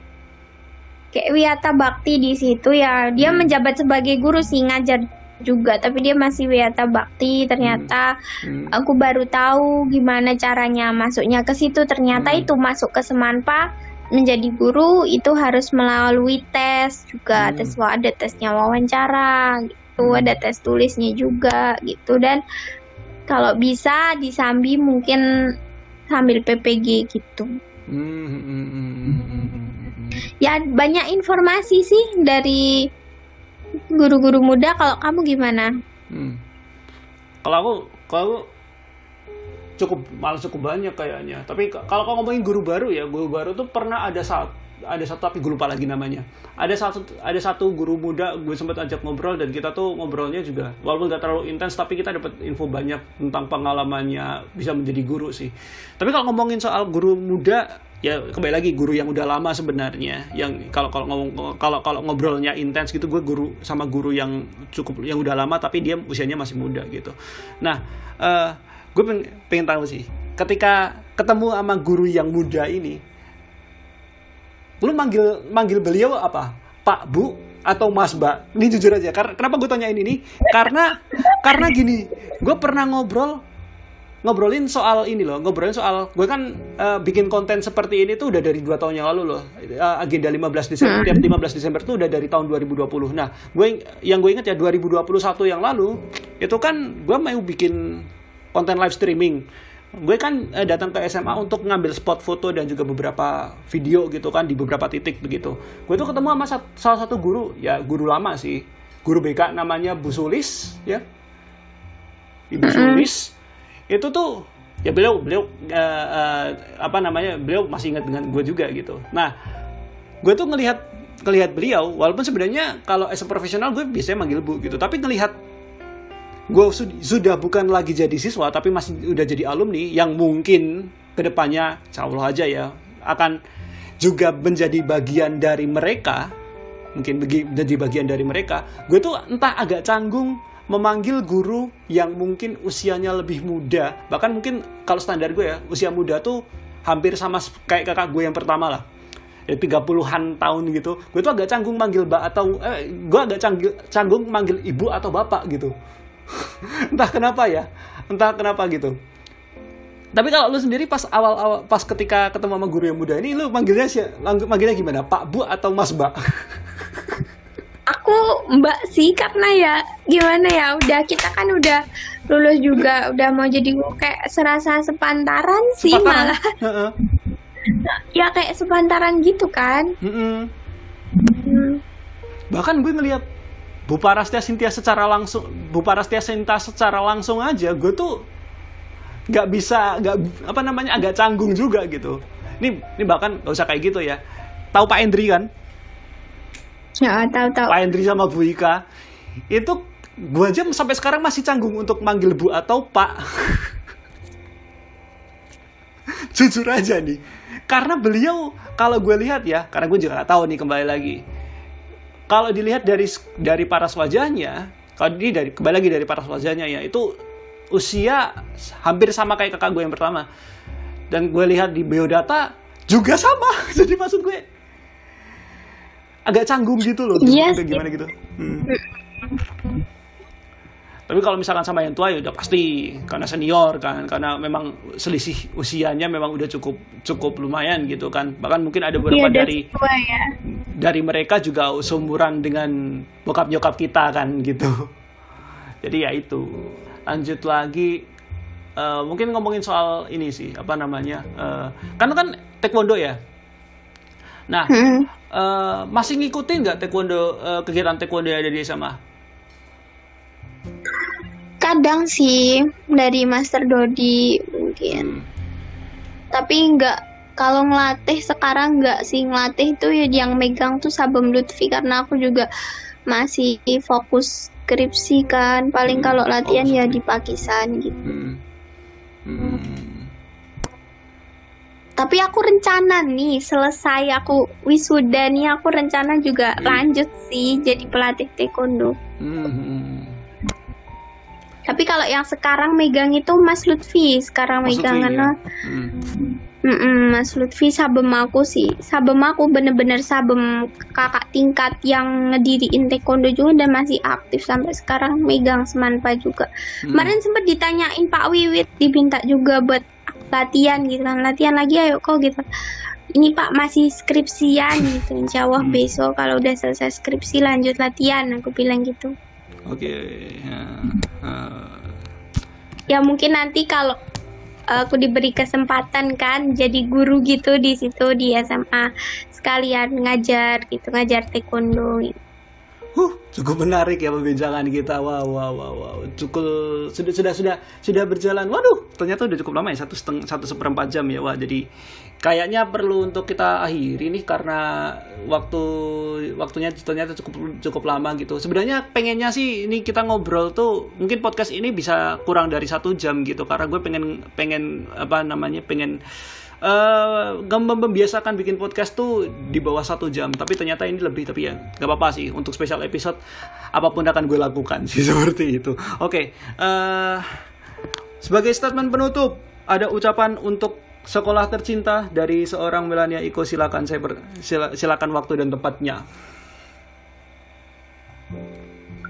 Kayak Wiyata Bakti di situ ya, dia menjabat sebagai guru sih, ngajar juga, tapi dia masih Wiyata Bakti. Ternyata aku baru tahu gimana caranya masuknya ke situ. Ternyata itu masuk ke Semanpa menjadi guru itu harus melalui tes juga, ada tesnya wawancara gitu, ada tes tulisnya juga gitu, dan kalau bisa di Sambi mungkin sambil PPG gitu. Ya banyak informasi sih dari guru-guru muda. Kalau kamu gimana? Kalau aku cukup banyak kayaknya. Tapi kalau ngomongin guru baru tuh pernah ada satu tapi gue lupa lagi namanya. Ada satu guru muda gue sempat ajak ngobrol, dan kita tuh ngobrolnya juga walaupun gak terlalu intens, tapi kita dapat info banyak tentang pengalamannya bisa menjadi guru sih. Tapi kalau ngomongin soal guru muda, ya kembali lagi guru yang udah lama sebenarnya. Yang kalau ngobrolnya intens gitu, gue sama guru yang udah lama tapi dia usianya masih muda gitu. Nah, gue pengen tahu sih, ketika ketemu sama guru yang muda ini, lu manggil beliau apa? Pak, Bu, atau Mas, Mbak? Ini jujur aja. Kenapa gue tanyain ini? Karena gini, gue pernah ngobrolin soal gue kan bikin konten seperti ini tuh udah dari 2 tahun yang lalu loh. Agenda 15 Desember, tiap 15 Desember tuh udah dari tahun 2020. Nah, gue ingat ya 2021 yang lalu itu kan gue mau bikin konten live streaming. Gue kan datang ke SMA untuk ngambil spot foto dan juga beberapa video gitu kan di beberapa titik begitu. Gue tuh ketemu sama salah satu guru, ya guru lama sih, guru BK namanya Bu Sulis, ya, Ibu Sulis. Itu tuh ya beliau beliau masih ingat dengan gue juga gitu. Nah, gue tuh ngelihat beliau, walaupun sebenarnya kalau as a profesional gue biasanya manggil Bu gitu, tapi ngelihat gue sudah bukan lagi jadi siswa tapi masih udah jadi alumni yang mungkin kedepannya insya Allah aja ya akan juga menjadi bagian dari mereka, gue tuh entah agak canggung memanggil guru yang mungkin usianya lebih muda. Bahkan mungkin kalau standar gue ya, usia muda tuh hampir sama kayak kakak gue yang pertama lah, ya 30-an tahun gitu. Gue tuh agak canggung manggil mbak atau gue agak canggung manggil ibu atau bapak gitu. Entah kenapa gitu. Tapi kalau lu sendiri pas awal ketika ketemu sama guru yang muda ini, lu manggilnya gimana? Pak, Bu, atau Mas, Mbak? Aku Mbak sih, karena ya gimana ya, kita kan udah lulus juga, udah mau jadi kayak serasa sepantaran sih malah. Ya kayak sepantaran gitu kan. Bahkan gue ngeliat Bu Parastia Sinta secara langsung aja, gue tuh agak canggung juga gitu. Ini bahkan gak usah kayak gitu ya. Tahu Pak Endri kan? Ya, tahu. Pak Endri sama Bu Ika. Itu gue aja sampai sekarang masih canggung untuk manggil Bu atau Pak. Jujur aja nih. Karena beliau, kalau gue lihat ya, karena gue juga gak tahu nih, kembali lagi. Kalau dilihat dari paras wajahnya, kembali lagi dari paras wajahnya ya, itu usia hampir sama kayak kakak gue yang pertama. Dan gue lihat di biodata juga sama. Jadi maksud gue agak canggung gitu loh. Yes. Gimana gitu. Tapi kalau misalkan sama yang tua ya udah pasti, karena senior kan, karena memang selisih usianya memang udah cukup lumayan gitu kan. Bahkan mungkin ada beberapa dari mereka juga seumuran dengan bokap nyokap kita kan gitu. Jadi ya itu. Lanjut lagi, mungkin ngomongin soal ini sih, karena kan taekwondo ya. Nah, masih ngikutin nggak taekwondo, kegiatan taekwondo yang ada di SMA? Kadang sih dari Master Dodi mungkin. Tapi nggak, kalau ngelatih sekarang nggak sih, ngelatih itu ya yang megang tuh Sabem Lutfi, karena aku juga masih fokus skripsi kan. Paling kalau latihan ya di Pakisan gitu. Tapi aku rencana nih, selesai aku wisuda nih, aku rencana juga lanjut sih jadi pelatih taekwondo. Tapi kalau yang sekarang megang itu Mas Lutfi, sekarang megang karena Mas Lutfi sabem aku sih. Sabem aku bener-bener sabem kakak tingkat yang ngediriin taekwondo juga, dan masih aktif sampai sekarang, megang Semanpa juga. Kemarin sempat ditanyain Pak Wiwit, diminta juga buat latihan gitu kan, latihan lagi ayo kok gitu. Ini Pak masih skripsian gitu, insya Allah besok kalau udah selesai skripsi lanjut latihan, aku bilang gitu. Oke. Ya mungkin nanti kalau aku diberi kesempatan kan jadi guru gitu di situ di SMA, sekalian ngajar gitu, ngajar taekwondo gitu. Cukup menarik ya perbincangan kita. Wow. Cukup sudah berjalan. Waduh, ternyata udah cukup lama ya, 1,4 jam ya. Wah, jadi kayaknya perlu untuk kita akhiri nih karena waktunya ternyata cukup lama gitu. Sebenarnya pengennya sih ini kita ngobrol tuh mungkin podcast ini bisa kurang dari 1 jam gitu, karena gue pengen membiasakan bikin podcast tuh di bawah 1 jam, tapi ternyata ini lebih, tapi ya gak apa-apa sih, untuk special episode apapun akan gue lakukan sih seperti itu. Oke. Sebagai statement penutup, ada ucapan untuk sekolah tercinta dari seorang Melania Iko. Silakan silakan waktu dan tempatnya.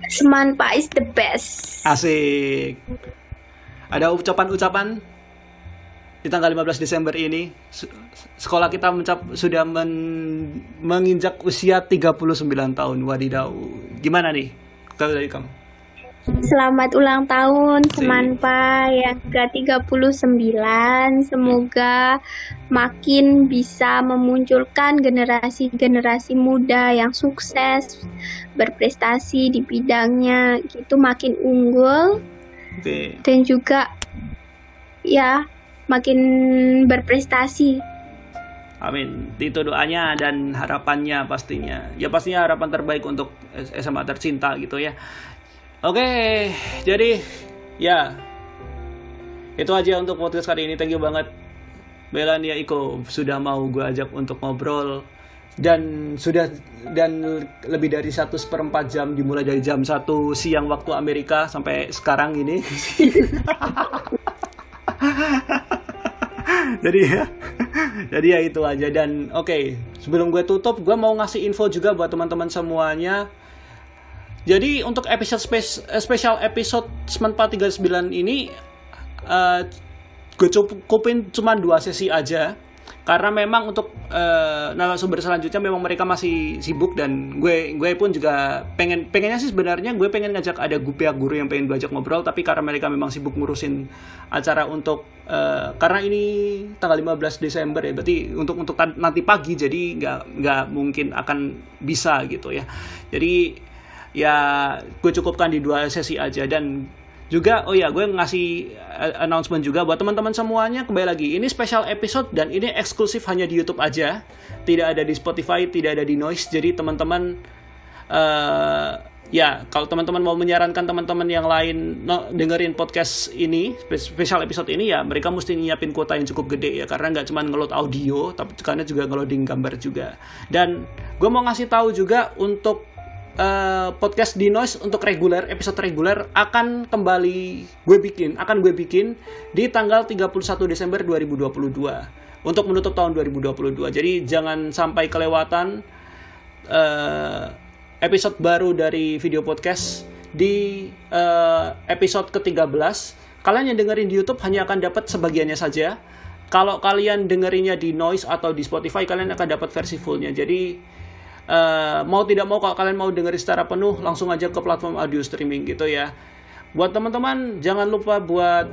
Semanpa is the best. Asik. Ada ucapan di tanggal 15 Desember ini, sekolah kita sudah menginjak usia 39 tahun. Wadidaw. Gimana nih kalau dari kamu? Selamat ulang tahun Semanpa yang ke-39. Semoga makin bisa memunculkan generasi muda yang sukses, berprestasi di bidangnya, gitu makin unggul. Dan juga ya makin berprestasi. Amin. Itu doanya dan harapannya pastinya. Ya pastinya harapan terbaik untuk SMA tercinta gitu ya. Oke, jadi ya itu aja untuk podcast kali ini. Thank you banget Melania Iko sudah mau gue ajak untuk ngobrol, dan lebih dari 1/4 jam, dimulai dari jam 1 siang waktu Amerika sampai sekarang ini. jadi ya itu aja. Dan oke, sebelum gue tutup, gue mau ngasih info juga buat teman-teman semuanya. Jadi untuk special episode Semanpa 39 ini gue cukupin cuma 2 sesi aja, karena memang untuk narasumber selanjutnya memang mereka masih sibuk, dan gue pun juga pengennya sih sebenarnya gue pengen ngajak ada pihak guru yang pengen gue ajak ngobrol, tapi karena mereka memang sibuk ngurusin acara untuk karena ini tanggal 15 Desember ya, berarti untuk nanti pagi, jadi nggak mungkin akan bisa gitu ya. Jadi ya gue cukupkan di 2 sesi aja. Dan juga gue ngasih announcement juga buat teman-teman semuanya. Kembali lagi, ini special episode dan ini eksklusif hanya di YouTube aja, tidak ada di Spotify, tidak ada di Noise. Jadi teman-teman ya kalau teman-teman mau menyarankan teman-teman yang lain dengerin podcast ini, special episode ini, ya mereka mesti nyiapin kuota yang cukup gede ya, karena nggak cuma ngeload audio, tapi karena juga ngeloading gambar juga. Dan gue mau ngasih tahu juga untuk podcast di Noise untuk episode reguler akan gue bikin di tanggal 31 Desember 2022 untuk menutup tahun 2022. Jadi jangan sampai kelewatan episode baru dari video podcast di episode ke-13. Kalian yang dengerin di YouTube hanya akan dapat sebagiannya saja. Kalau kalian dengerinnya di Noise atau di Spotify, kalian akan dapat versi fullnya. Jadi mau tidak mau, kalau kalian mau dengerin secara penuh, langsung aja ke platform audio streaming gitu ya. Buat teman-teman, jangan lupa buat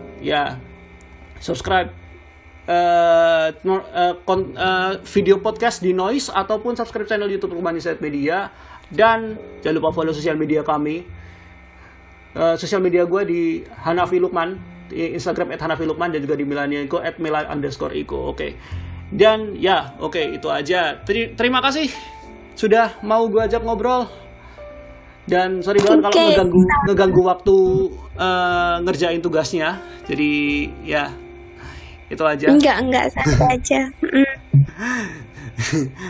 subscribe video podcast di Noise, ataupun subscribe channel YouTube Urbanisate Media. Dan jangan lupa follow sosial media kami. Sosial media gue di Hanafi Lukman, di Instagram @HanafiLukman, dan juga di Melania Iko @mela_iko. Oke. Dan ya, itu aja. Terima kasih sudah mau gue ajak ngobrol, dan sorry banget kalau ngeganggu waktu ngerjain tugasnya. Jadi ya itu aja. Enggak santai aja.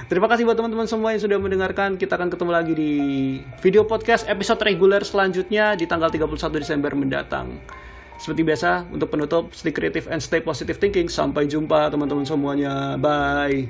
Terima kasih buat teman-teman semua yang sudah mendengarkan. Kita akan ketemu lagi di video podcast episode reguler selanjutnya di tanggal 31 Desember mendatang. Seperti biasa, untuk penutup, stay creative and stay positive thinking. Sampai jumpa teman-teman semuanya. Bye.